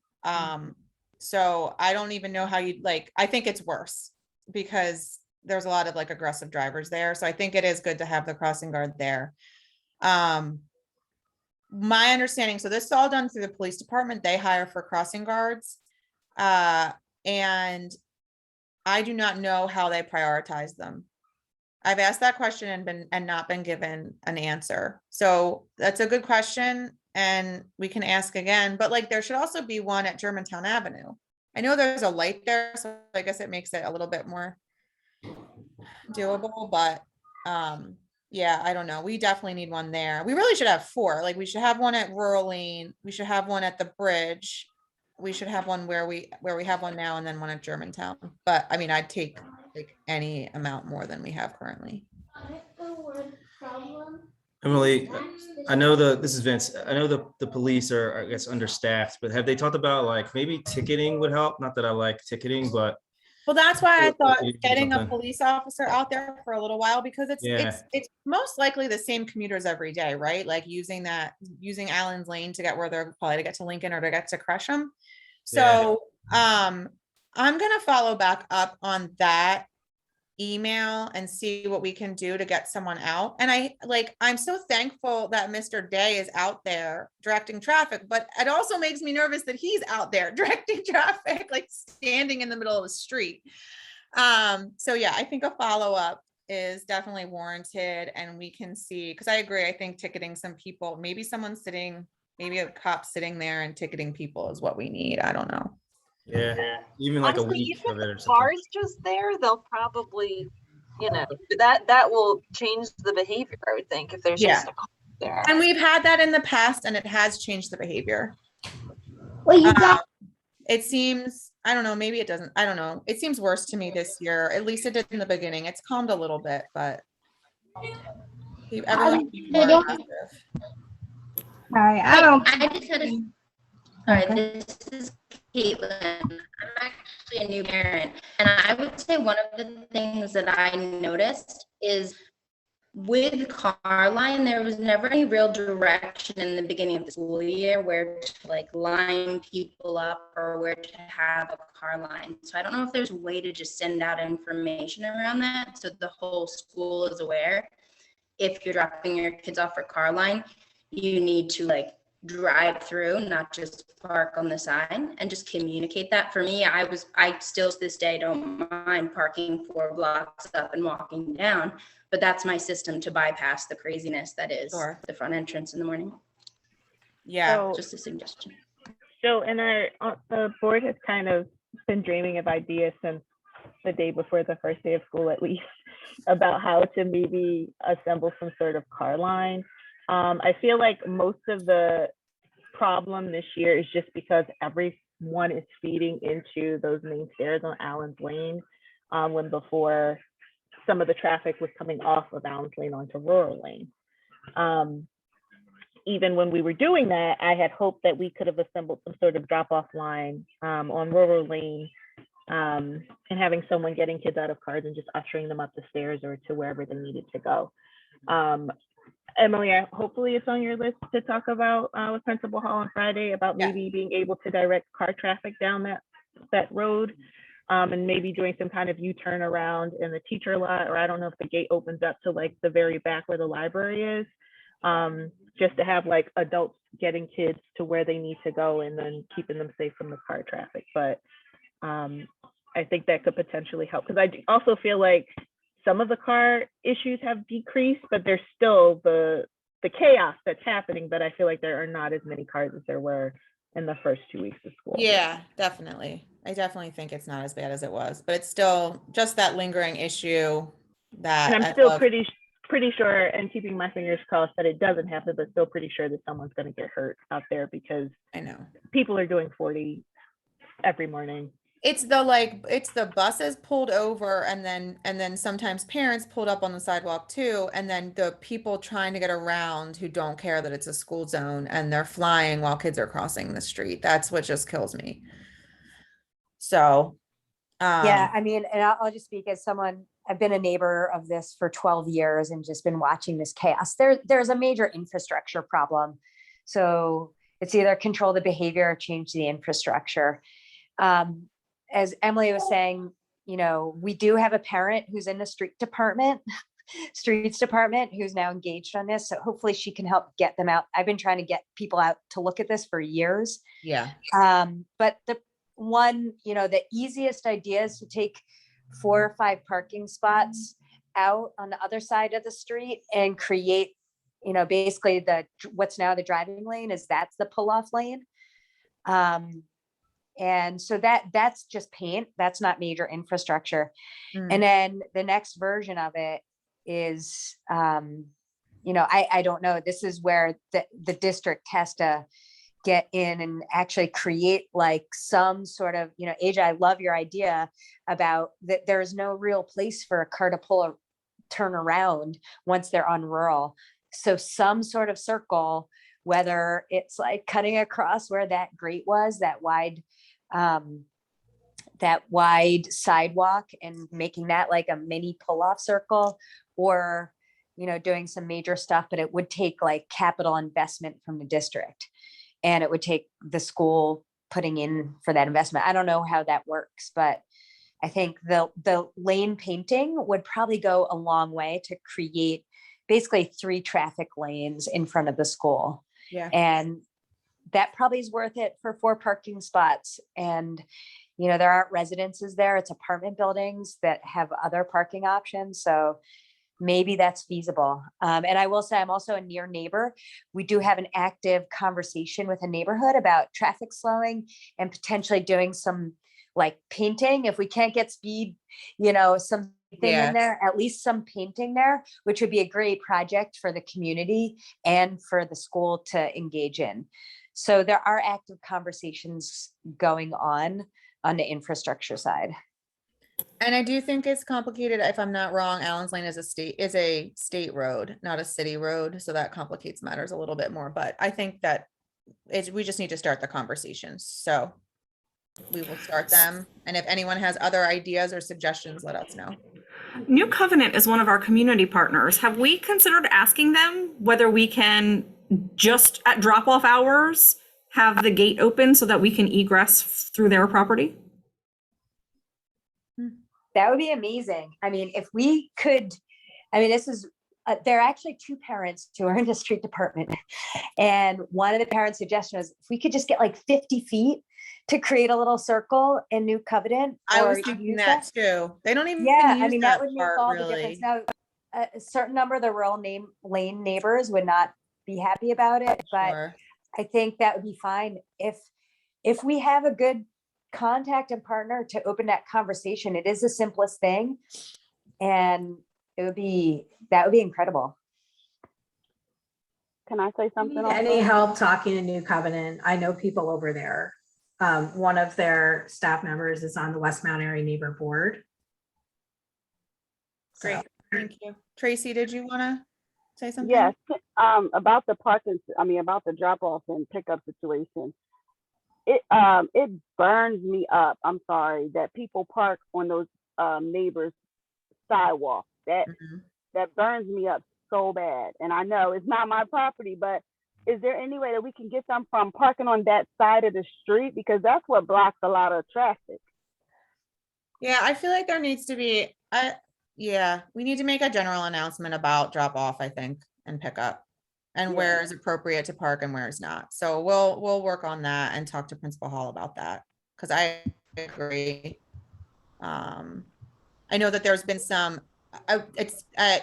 So I don't even know how you'd I think it's worse because there's a lot of like aggressive drivers there. So I think it is good to have the crossing guard there. my understanding, so this is all done through the police department. They hire for crossing guards. And I do not know how they prioritize them. I've asked that question and not been given an answer. So that's a good question and we can ask again, but like there should also be one at Germantown Avenue. I know there's a light there, so I guess it makes it a little bit more doable, but yeah, I don't know. We definitely need one there. We really should have 4. Like we should have one at Rural Lane. We should have one at the bridge. We should have one where we have one now and then one at Germantown. But I mean, I'd take like any amount more than we have currently. Emily, I know this is Vince. I know the police are, I guess, understaffed, but have they talked about like maybe ticketing would help? Not that I like ticketing, but Well, that's why I thought maybe getting a something. police officer out there for a little while, because Yeah. it's most likely the same commuters every day, right? Like using Allen's Lane to get where they're probably to get to Lincoln or to get to Gresham. So I'm gonna follow back up on that email and see what we can do to get someone out. And I'm so thankful that Mr. Day is out there directing traffic, but it also makes me nervous that he's out there directing traffic, like standing in the middle of the street. So yeah, I think a follow-up is definitely warranted and we can see, because I agree, I think ticketing some people, maybe a cop sitting there and ticketing people is what we need. I don't know. Yeah. Even like Honestly, a week even of it or if the something. car's just there, they'll probably, that will change the behavior, I would think, if there's just a car there. And we've had that in the past and it has changed the behavior. It seems, I don't know, maybe it doesn't, I don't know. It seems worse to me this year. At least it did in the beginning. It's calmed a little bit, but everyone's more aggressive. I just had a, sorry, this is Caitlin. I'm actually a new parent, and I would say one of the things that I noticed is with Carline, there was never any real direction in the beginning of the school year where to like line people up or where to have a car line. So I don't know if there's a way to just send out information around that so the whole school is aware. If you're dropping your kids off for car line, you need to like drive through, not just park on the side, and just communicate that. For me, I still to this day don't mind parking 4 blocks up and walking down, but that's my system to bypass the craziness that is the front entrance in the morning. Yeah, So, just a suggestion. So, and the board has kind of been dreaming of ideas since the day before the first day of school, at least, about how to maybe assemble some sort of car line. I feel like most of the problem this year is just because everyone is feeding into those main stairs on Allen's Lane, when before some of the traffic was coming off of Allen's Lane onto Rural Lane. Even when we were doing that, I had hoped that we could have assembled some sort of drop-off line on Rural Lane, and having someone getting kids out of cars and just ushering them up the stairs or to wherever they needed to go. Emily, hopefully it's on your list to talk about with Principal Hall on Friday about maybe being able to direct car traffic down that road, and maybe doing some kind of U-turn around in the teacher lot, or I don't know if the gate opens up to like the very back where the library is, just to have like adults getting kids to where they need to go and then keeping them safe from the car traffic. But I think that could potentially help, because I also feel like some of the car issues have decreased, but there's still the chaos that's happening, but I feel like there are not as many cars as there were in the first 2 weeks of school. Yeah, definitely. I definitely think it's not as bad as it was, but it's still just that lingering issue that. And I'm still pretty sure, and keeping my fingers crossed that it doesn't happen, but still pretty sure that someone's going to get hurt out there, because I know people are doing 40 every morning. It's the buses pulled over and then sometimes parents pulled up on the sidewalk too. And then the people trying to get around who don't care that it's a school zone and they're flying while kids are crossing the street. That's what just kills me. So, yeah, I mean, and I'll just speak as someone, I've been a neighbor of this for 12 years and just been watching this chaos. There's a major infrastructure problem. So it's either control the behavior or change the infrastructure. As Emily was saying, we do have a parent who's in the street department. streets department who's now engaged on this. So hopefully she can help get them out. I've been trying to get people out to look at this for years. Yeah. But the one, the easiest idea is to take 4 or 5 parking spots out on the other side of the street and create, basically what's now the driving lane that's the pull-off lane. And so that's just paint. That's not major infrastructure. And then the next version of it is, I don't know. This is where the district has to get in and actually create like some sort of, Asia, I love your idea about that. There is no real place for a car to turn around once they're on rural. So some sort of circle, whether it's like cutting across where that grate was, that wide sidewalk, and making that like a mini pull-off circle, or, doing some major stuff, but it would take like capital investment from the district, and it would take the school putting in for that investment. I don't know how that works, but I think the lane painting would probably go a long way to create basically 3 traffic lanes in front of the school. Yeah. And that probably is worth it for 4 parking spots. And, there aren't residences there. It's apartment buildings that have other parking options. So maybe that's feasible. And I will say, I'm also a near neighbor. We do have an active conversation with a neighborhood about traffic slowing and potentially doing some like painting. If we can't get speed, something in there, at least some painting there, which would be a great project for the community and for the school to engage in. So there are active conversations going on the infrastructure side. And I do think it's complicated. If I'm not wrong, Allen's Lane is a state road, not a city road. So that complicates matters a little bit more, but I think that we just need to start the conversations. So we will start them. And if anyone has other ideas or suggestions, let us know. New Covenant is one of our community partners. Have we considered asking them whether we can just at drop-off hours have the gate open so that we can egress through their property? That would be amazing. I mean, if we could, this is, there are actually 2 parents who are in the street department. And one of the parents' suggestion was if we could just get like 50 feet to create a little circle in New Covenant. I was thinking that too. They don't even use that would make all the difference. Now, a certain number of the rural lane neighbors would not be happy about it, but Sure. I think that would be fine if we have a good contact and partner to open that conversation. It is the simplest thing, and that would be incredible. Can I say something? Any help talking to New Covenant? I know people over there. One of their staff members is on the Westmount Area Neighbor Board. Great, thank you. Tracy, did you want to say something? Yes, about the parking, about the drop off and pickup situation. It burns me up. I'm sorry that people park on those neighbors' sidewalks. That burns me up so bad. And I know it's not my property, but is there any way that we can get them from parking on that side of the street? Because that's what blocks a lot of traffic. Yeah, I feel like there needs to be, we need to make a general announcement about drop off, I think, and pick up, and where is appropriate to park and where is not. So we'll work on that and talk to Principal Hall about that, because I agree. I know that there's been some,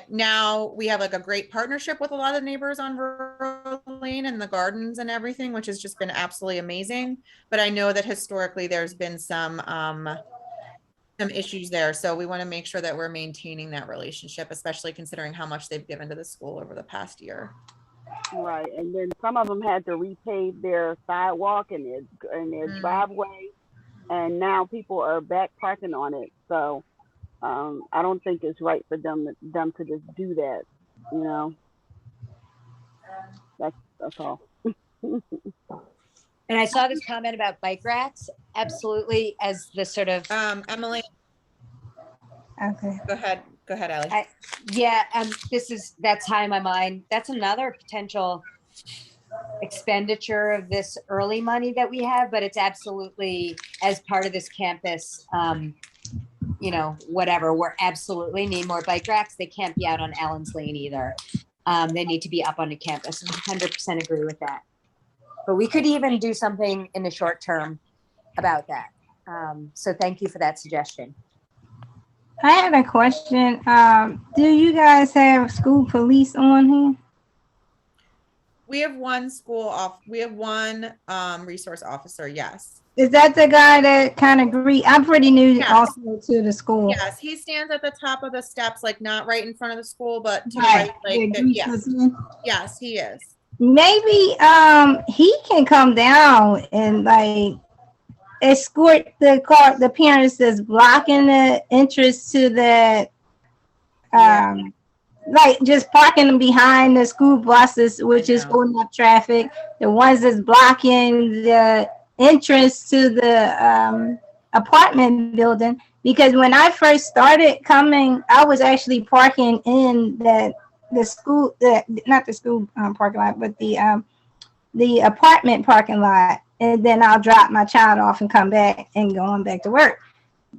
now we have like a great partnership with a lot of neighbors on Rural Lane and the gardens and everything, which has just been absolutely amazing. But I know that historically there's been some issues there. So we want to make sure that we're maintaining that relationship, especially considering how much they've given to the school over the past year. Right. And then some of them had to repave their sidewalk and their driveway. And now people are back parking on it. So I don't think it's right for them to just do that, That's all. And I saw this comment about bike racks. Absolutely, as the sort of Emily. Okay. Go ahead, Allie. That's high in my mind. That's another potential expenditure of this early money that we have, but it's absolutely as part of this campus you know, whatever, we absolutely need more bike racks. They can't be out on Allen's Lane either. They need to be up on the campus. 100% agree with that. But we could even do something in the short term about that. So thank you for that suggestion. I have a question. Do you guys have school police on here? We have one resource officer, yes. Is that the guy that kind of I'm pretty new Yes. also to the school. Yes, he stands at the top of the steps, like not right in front of the school, but to Right. the right, like, The yes. person. Yes, he is. Maybe he can come down and like escort the parents that's blocking the entrance to the like just parking them behind the school buses, which is holding up traffic. The ones that's blocking the entrance to the apartment building. Because when I first started coming, I was actually parking in the school, not the school parking lot, but the apartment parking lot. And then I'll drop my child off and come back and go on back to work.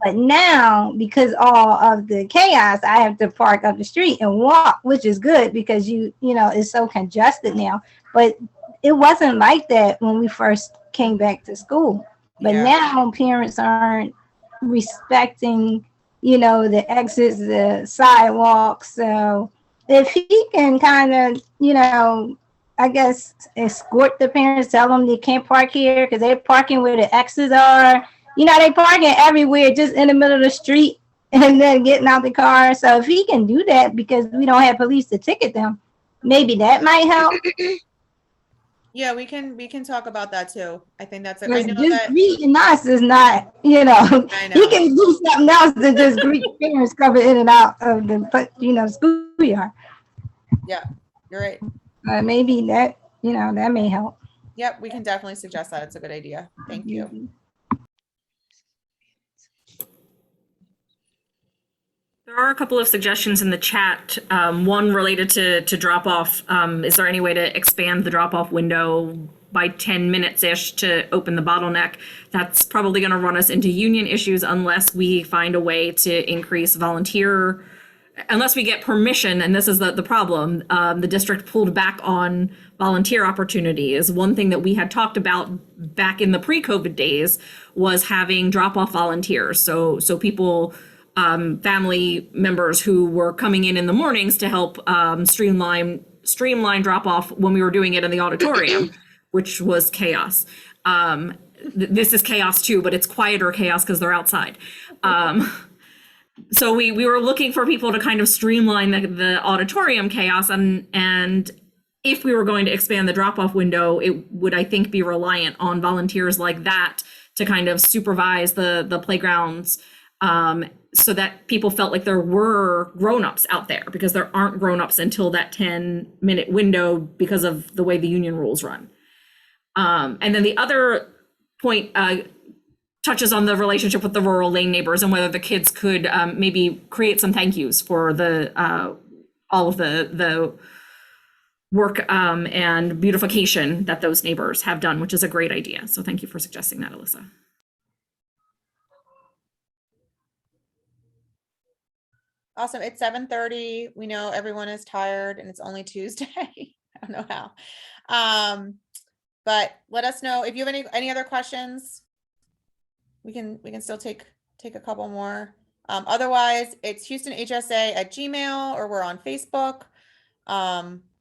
But now, because all of the chaos, I have to park up the street and walk, which is good because you know, it's so congested now. But it wasn't like that when we first came back to school. But now parents aren't respecting, you know, the exits, the sidewalks. So if he can kind of, you know, I guess escort the parents, tell them they can't park here because they're parking where the exits are. You know, they parking everywhere, just in the middle of the street and then getting out the car. So if he can do that because we don't have police to ticket them, maybe that might help. Yeah, we can talk about that too. I think that's it. I know just that greeting us is not, you know, he can do something else than just greet parents coming in and out of the, you know, schoolyard. Yeah, you're right. Maybe that, you know, that may help. Yep, we can definitely suggest that. It's a good idea. Thank you. There are a couple of suggestions in the chat. One related to drop off. Is there any way to expand the drop off window by 10 minutes ish to open the bottleneck? That's probably going to run us into union issues unless we find a way to increase volunteer, unless we get permission. And this is the problem. The district pulled back on volunteer opportunities. One thing that we had talked about back in the pre-COVID days was having drop off volunteers. So people, family members who were coming in the mornings to help streamline drop off when we were doing it in the auditorium, which was chaos. This is chaos too, but it's quieter chaos because they're outside. So we were looking for people to kind of streamline the auditorium chaos, and if we were going to expand the drop off window, it would, I think, be reliant on volunteers like that to kind of supervise the playgrounds. So that people felt like there were grown-ups out there, because there aren't grown-ups until that 10-minute window because of the way the union rules run. And then the other point touches on the relationship with the rural lane neighbors and whether the kids could maybe create some thank yous for all of the work and beautification that those neighbors have done, which is a great idea. So thank you for suggesting that, Alyssa. Awesome. It's 7:30. We know everyone is tired and it's only Tuesday. I don't know how. But let us know if you have any other questions. We can still take a couple more. Otherwise, it's HoustonHSA@gmail.com, or we're on Facebook.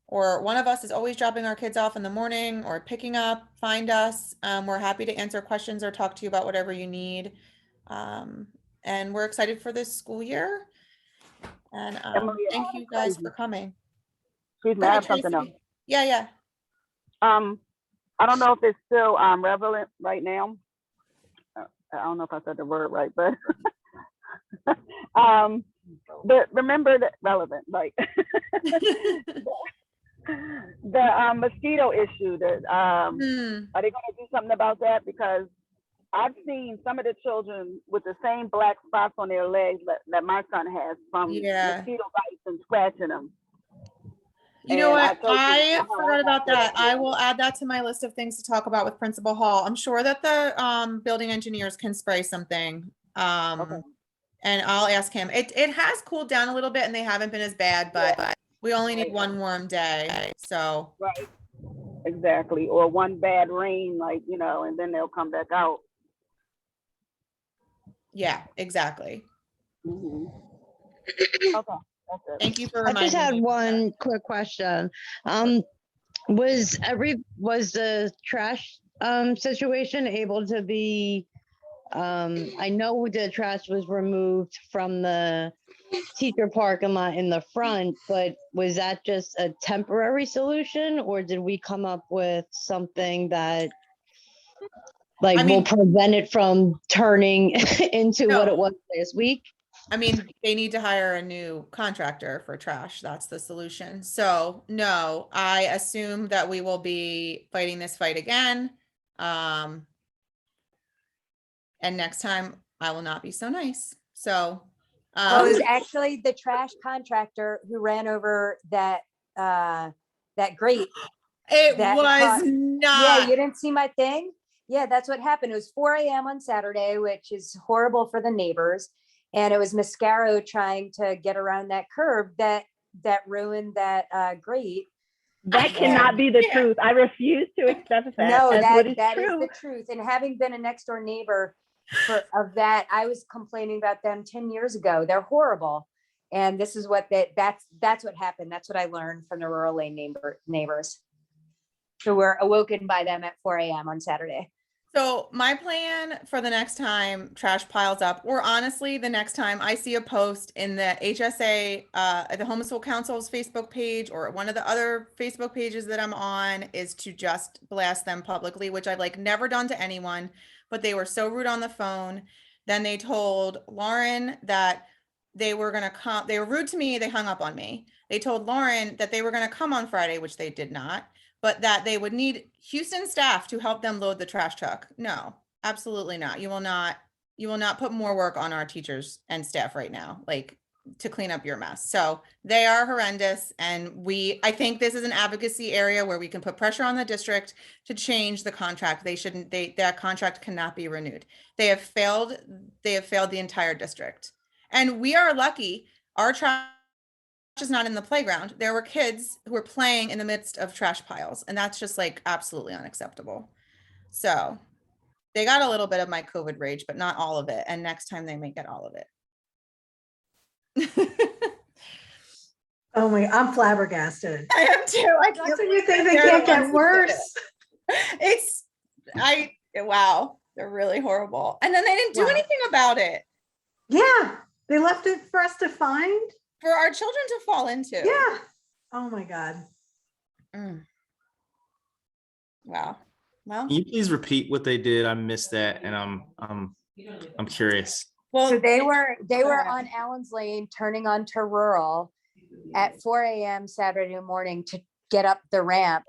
Or one of us is always dropping our kids off in the morning or picking up. Find us. We're happy to answer questions or talk to you about whatever you need. And we're excited for this school year. And thank you guys for coming. Excuse me, I have something else. Yeah. I don't know if it's still relevant right now. I don't know if I said the word right, but remember that relevant, like the mosquito issue. That are they going to do something about that? Because I've seen some of the children with the same black spots on their legs that my son has from mosquito bites and scratching them. You know what? I forgot about that. I will add that to my list of things to talk about with Principal Hall. I'm sure that the building engineers can spray something. Okay. And I'll ask him. It has cooled down a little bit and they haven't been as bad, but we only need one warm day. So Right. Exactly. Or one bad rain, like, you know, and then they'll come back out. yeah, exactly. Okay. That's it. Thank you for I just reminding had me. one quick question. Was the trash situation able to be, I know the trash was removed from the teacher parking lot in the front, but was that just a temporary solution, or did we come up with something that like will prevent it from turning into what it was last week? I mean, they need to hire a new contractor for trash. That's the solution. So no, I assume that we will be fighting this fight again. And next time I will not be so nice. So, Oh, it was actually the trash contractor who ran over that grate. It that was caught- not. Yeah, you didn't see my thing? Yeah, that's what happened. It was 4 a.m. on Saturday, which is horrible for the neighbors. And it was Mascaro trying to get around that curb that ruined that grate. That cannot be the truth. I refuse to accept that. No, as what is that is true. the truth. And having been a next door neighbor of that, I was complaining about them 10 years ago. They're horrible. And this is what that's what happened. That's what I learned from the rural lane neighbors who were awoken by them at 4 a.m. on Saturday. So my plan for the next time trash piles up, or honestly, the next time I see a post in the HSA, the Homeschool Council's Facebook page, or one of the other Facebook pages that I'm on, is to just blast them publicly, which I've like never done to anyone, but they were so rude on the phone. Then they told Lauren that they were going to come. They were rude to me. They hung up on me. They told Lauren that they were going to come on Friday, which they did not, but that they would need Houston staff to help them load the trash truck. No, absolutely not. You will not put more work on our teachers and staff right now, like to clean up your mess. So they are horrendous. And I think this is an advocacy area where we can put pressure on the district to change the contract. That contract cannot be renewed. They have failed the entire district. And we are lucky. Our trash is not in the playground. There were kids who were playing in the midst of trash piles, and that's just like absolutely unacceptable. So they got a little bit of my COVID rage, but not all of it. And next time they may get all of it. Oh my, I'm flabbergasted. I am too. That's what you think they can't get worse. Wow, they're really horrible. And then they didn't do anything about it. Yeah, they left it for us to find. For our children to fall into. Yeah. Oh my God. Wow. Well, Can you please repeat what they did? I missed that, and I'm curious. Well, so they were on Allen's Lane turning onto rural at 4 a.m. Saturday morning to get up the ramp,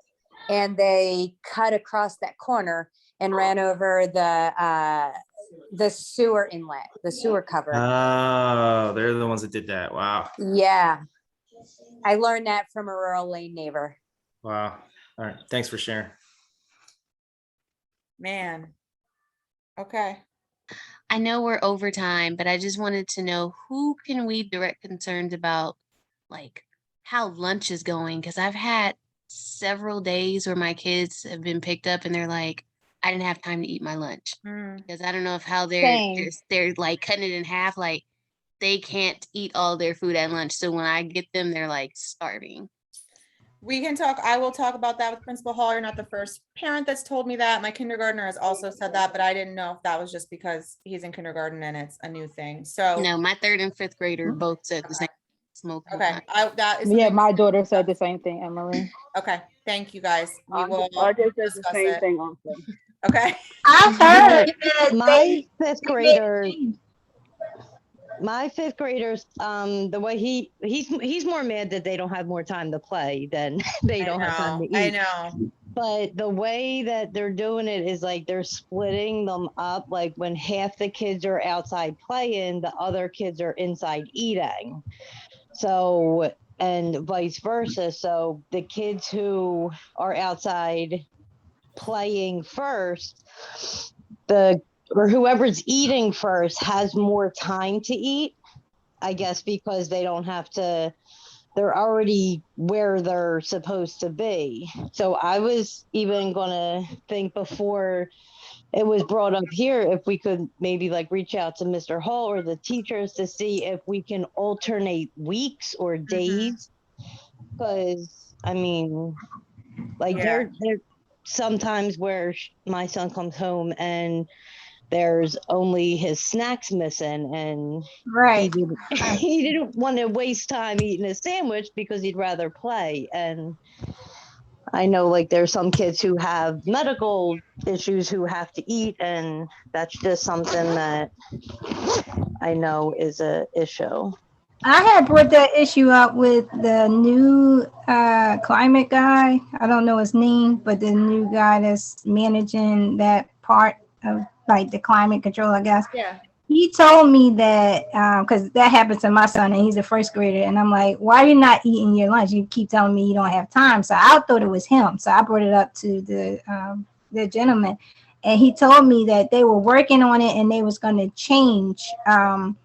and they cut across that corner and ran over the sewer inlet, the sewer cover. Oh, they're the ones that did that. Wow. Yeah. I learned that from a rural lane neighbor. Wow. All right. Thanks for sharing. Man. Okay. I know we're over time, but I just wanted to know, who can we direct concerns about, like how lunch is going? Because I've had several days where my kids have been picked up and they're like, I didn't have time to eat my lunch. Because I don't know if how they're like cutting it in half, like they can't eat all their food at lunch. So when I get them, they're like starving. We can talk. I will talk about that with Principal Hall. You're not the first parent that's told me that. My kindergartner has also said that, but I didn't know if that was just because he's in kindergarten and it's a new thing. So no, my 3rd and 5th grader both said the same. Smoke. Okay. That is my daughter said the same thing, Emily. Okay. Thank you guys. We will RJ says the discuss same it. thing also. Okay. I've heard that My fifth graders, the way he's more mad that they don't have more time to play than they don't have time to eat. I know. But the way that they're doing it is like they're splitting them up. Like when half the kids are outside playing, the other kids are inside eating. So, and vice versa. So the kids who are outside playing first, the or whoever's eating first has more time to eat, I guess, because they don't have to, they're already where they're supposed to be. So I was even gonna think before it was brought up here, if we could maybe like reach out to Mr. Hall or the teachers to see if we can alternate weeks or days. Because I mean, like there sometimes where my son comes home and there's only his snacks missing, and Right. he didn't want to waste time eating a sandwich because he'd rather play. And I know like there's some kids who have medical issues who have to eat, and that's just something that I know is a issue. I had brought that issue up with the new climate guy. I don't know his name, but the new guy that's managing that part of like the climate control, I guess. Yeah. He told me that because that happened to my son and he's a first grader, and I'm like, why are you not eating your lunch? You keep telling me you don't have time. So I thought it was him. So I brought it up to the gentleman, and he told me that they were working on it and they was going to change and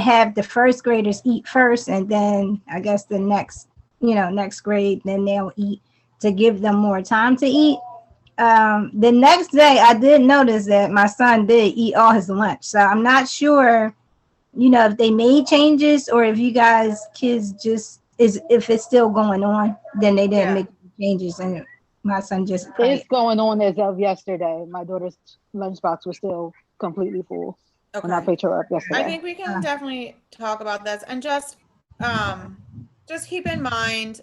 have the first graders eat first, and then I guess the next grade, then they'll eat to give them more time to eat. The next day I did notice that my son did eat all his lunch. So I'm not sure, if they made changes or if you guys kids just if it's still going on, then they didn't make changes and my son just it's going on as of yesterday. My daughter's lunchbox was still completely full when I picked her up yesterday. I think we can definitely talk about this and just keep in mind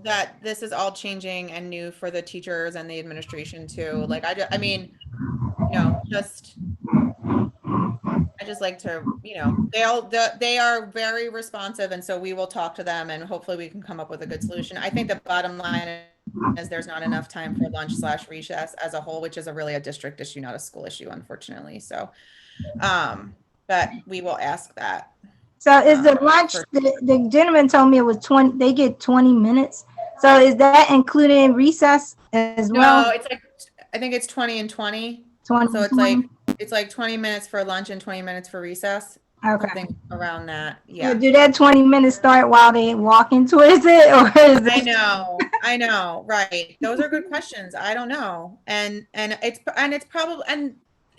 that this is all changing and new for the teachers and the administration too. Like I mean, I just like to, they are very responsive, and so we will talk to them and hopefully we can come up with a good solution. I think the bottom line is there's not enough time for lunch/recess as a whole, which is really a district issue, not a school issue, unfortunately. So, but we will ask that. So is the lunch, the gentleman told me it was 20, they get 20 minutes. So is that including recess as well? No, it's like, I think it's 20 and 20. 20, so it's 20. like 20 minutes for lunch and 20 minutes for recess. Okay. Something around that. Yeah. Do that 20 minutes start while they walking towards it, or is it? I know. Right. Those are good questions. I don't know. And it's probably, and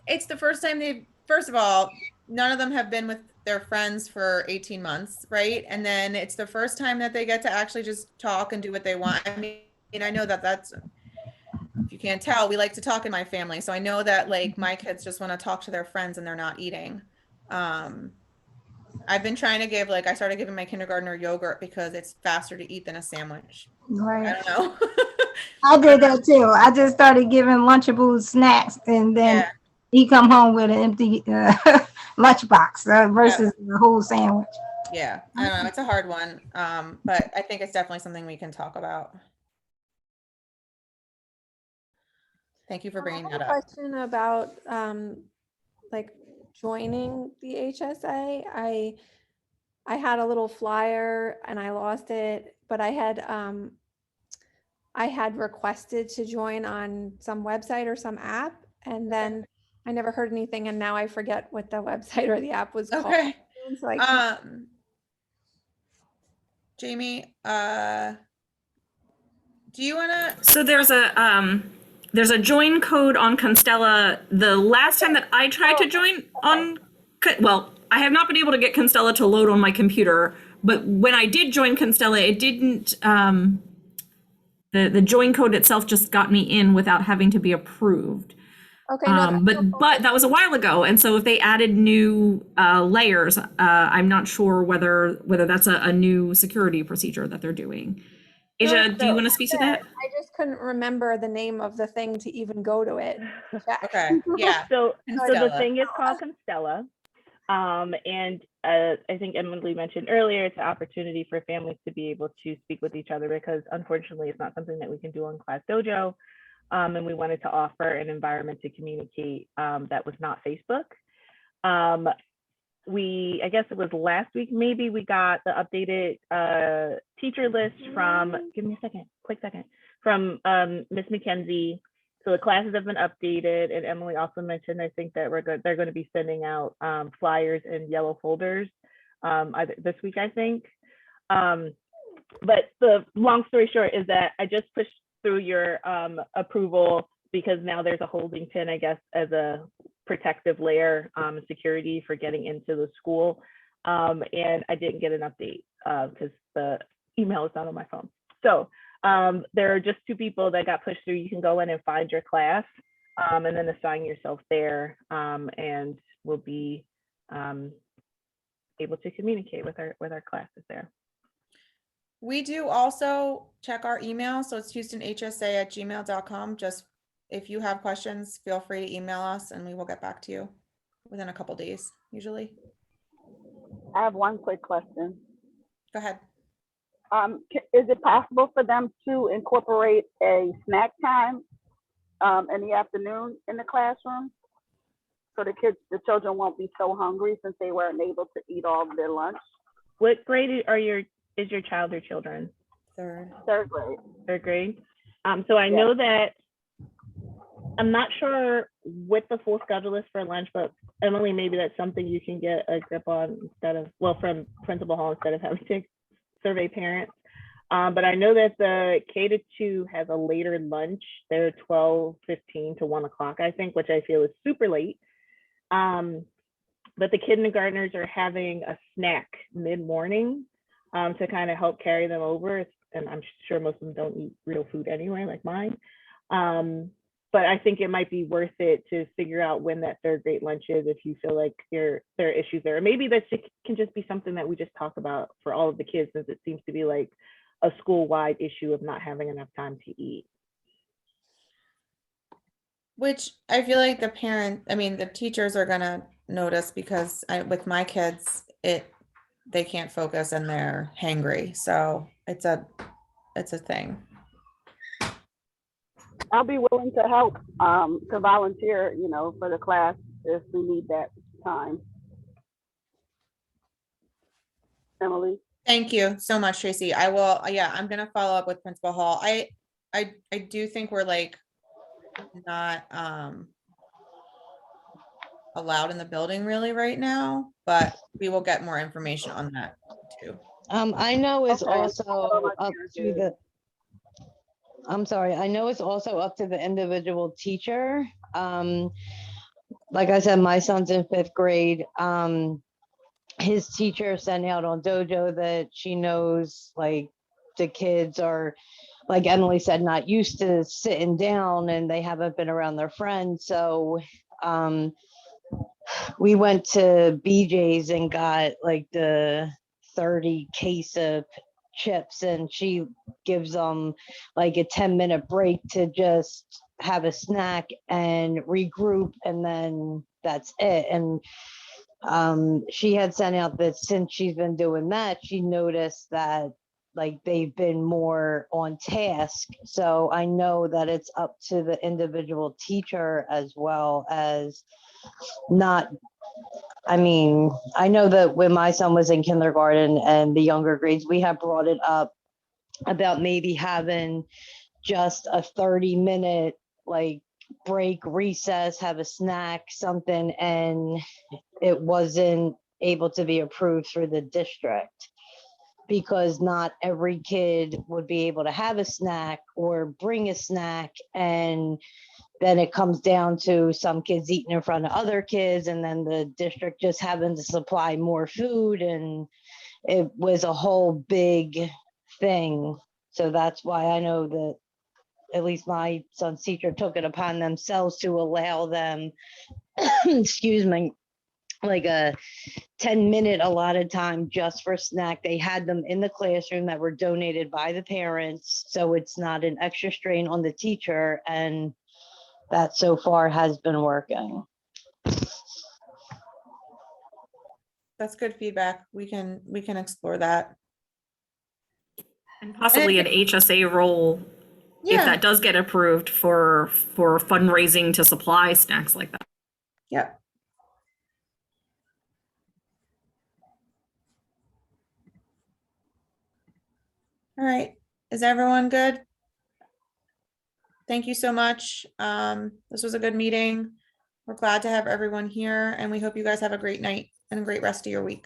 it's the first time first of all, none of them have been with their friends for 18 months. Right. And then it's the first time that they get to actually just talk and do what they want. I mean, I know that's, if you can't tell, we like to talk in my family. So I know that like my kids just want to talk to their friends and they're not eating. I've been trying to give, I started giving my kindergartner yogurt because it's faster to eat than a sandwich. Right. I don't know. I did that too. I just started giving Lunchables snacks, and then he come home with an empty lunchbox versus the whole sandwich. Yeah, I don't know. It's a hard one, but I think it's definitely something we can talk about. Thank you for bringing that up. Question about joining the HSA. I had a little flyer and I lost it, but I had requested to join on some website or some app, and then I never heard anything, and now I forget what the website or the app was called. Okay. So Jamie, do you want to? So there's a join code on Constella. The last time that I tried to join on, well, I have not been able to get Constella to load on my computer, but when I did join Constella, it didn't, the join code itself just got me in without having to be approved. Okay. But that was a while ago. And so if they added new layers, I'm not sure whether that's a new security procedure that they're doing. Asia, do you want to speak to that? I just couldn't remember the name of the thing to even go to it. Okay. Yeah. So the thing is called Constella. And I think Emily mentioned earlier, it's an opportunity for families to be able to speak with each other, because unfortunately it's not something that we can do on Class Dojo. And we wanted to offer an environment to communicate that was not Facebook. I guess it was last week, maybe, we got the updated teacher list from, give me a second, quick second, from Miss McKenzie. So the classes have been updated, and Emily also mentioned, I think that they're going to be sending out flyers in yellow folders either this week, I think. But the long story short is that I just pushed through your approval because now there's a holding pin, I guess, as a protective layer security for getting into the school. And I didn't get an update because the email is not on my phone. So there are just 2 people that got pushed through. You can go in and find your class and then assign yourself there, and we'll be able to communicate with our classes there. We do also check our email. So it's houstonhsa@gmail.com. Just if you have questions, feel free to email us and we will get back to you within a couple days, usually. I have one quick question. Go ahead. Is it possible for them to incorporate a snack time in the afternoon in the classroom? So the children won't be so hungry since they weren't able to eat all of their lunch. What grade is your child or children? Third grade. Third grade. So I know that I'm not sure what the full schedule is for lunch, but Emily, maybe that's something you can get a grip on instead of, from Principal Hall instead of having to survey parents. But I know that the K-2 has a later lunch. They're 12:15 to 1 o'clock, I think, which I feel is super late. But the kindergartners are having a snack mid-morning to kind of help carry them over. And I'm sure most of them don't eat real food anyway, like mine. But I think it might be worth it to figure out when that third grade lunch is if you feel like there are issues there. Or maybe that can just be something that we just talk about for all of the kids, since it seems to be like a school-wide issue of not having enough time to eat. Which I feel like the teachers are gonna notice because with my kids, they can't focus and they're hangry. So it's a thing. I'll be willing to help to volunteer, for the class if we need that time. Emily. Thank you so much, Tracy. I will, I'm gonna follow up with Principal Hall. I do think we're like not allowed in the building really right now, but we will get more information on that too. I know it's also up to the, I'm sorry, I know it's also up to the individual teacher. Like I said, my son's in 5th grade. His teacher sent out on Dojo that she knows like the kids are, like Emily said, not used to sitting down and they haven't been around their friends. So we went to BJ's and got like the 30 case of chips, and she gives them like a 10-minute break to just have a snack and regroup, and then that's it. And she had sent out that since she's been doing that, she noticed that like they've been more on task. So I know that it's up to the individual teacher as well as not, I mean, I know that when my son was in kindergarten and the younger grades, we have brought it up about maybe having just a 30-minute like break, recess, have a snack, something, and it wasn't able to be approved through the district because not every kid would be able to have a snack or bring a snack, and then it comes down to some kids eating in front of other kids, and then the district just having to supply more food, and it was a whole big thing. So that's why I know that at least my son's teacher took it upon themselves to allow them, excuse me, like a 10-minute allotted time just for snack. They had them in the classroom that were donated by the parents, so it's not an extra strain on the teacher, and that so far has been working. That's good feedback. We can explore that. And possibly an HSA role if that does get approved for fundraising to supply snacks like that. Yep. All right. Is everyone good? Thank you so much. This was a good meeting. We're glad to have everyone here, and we hope you guys have a great night and a great rest of your week.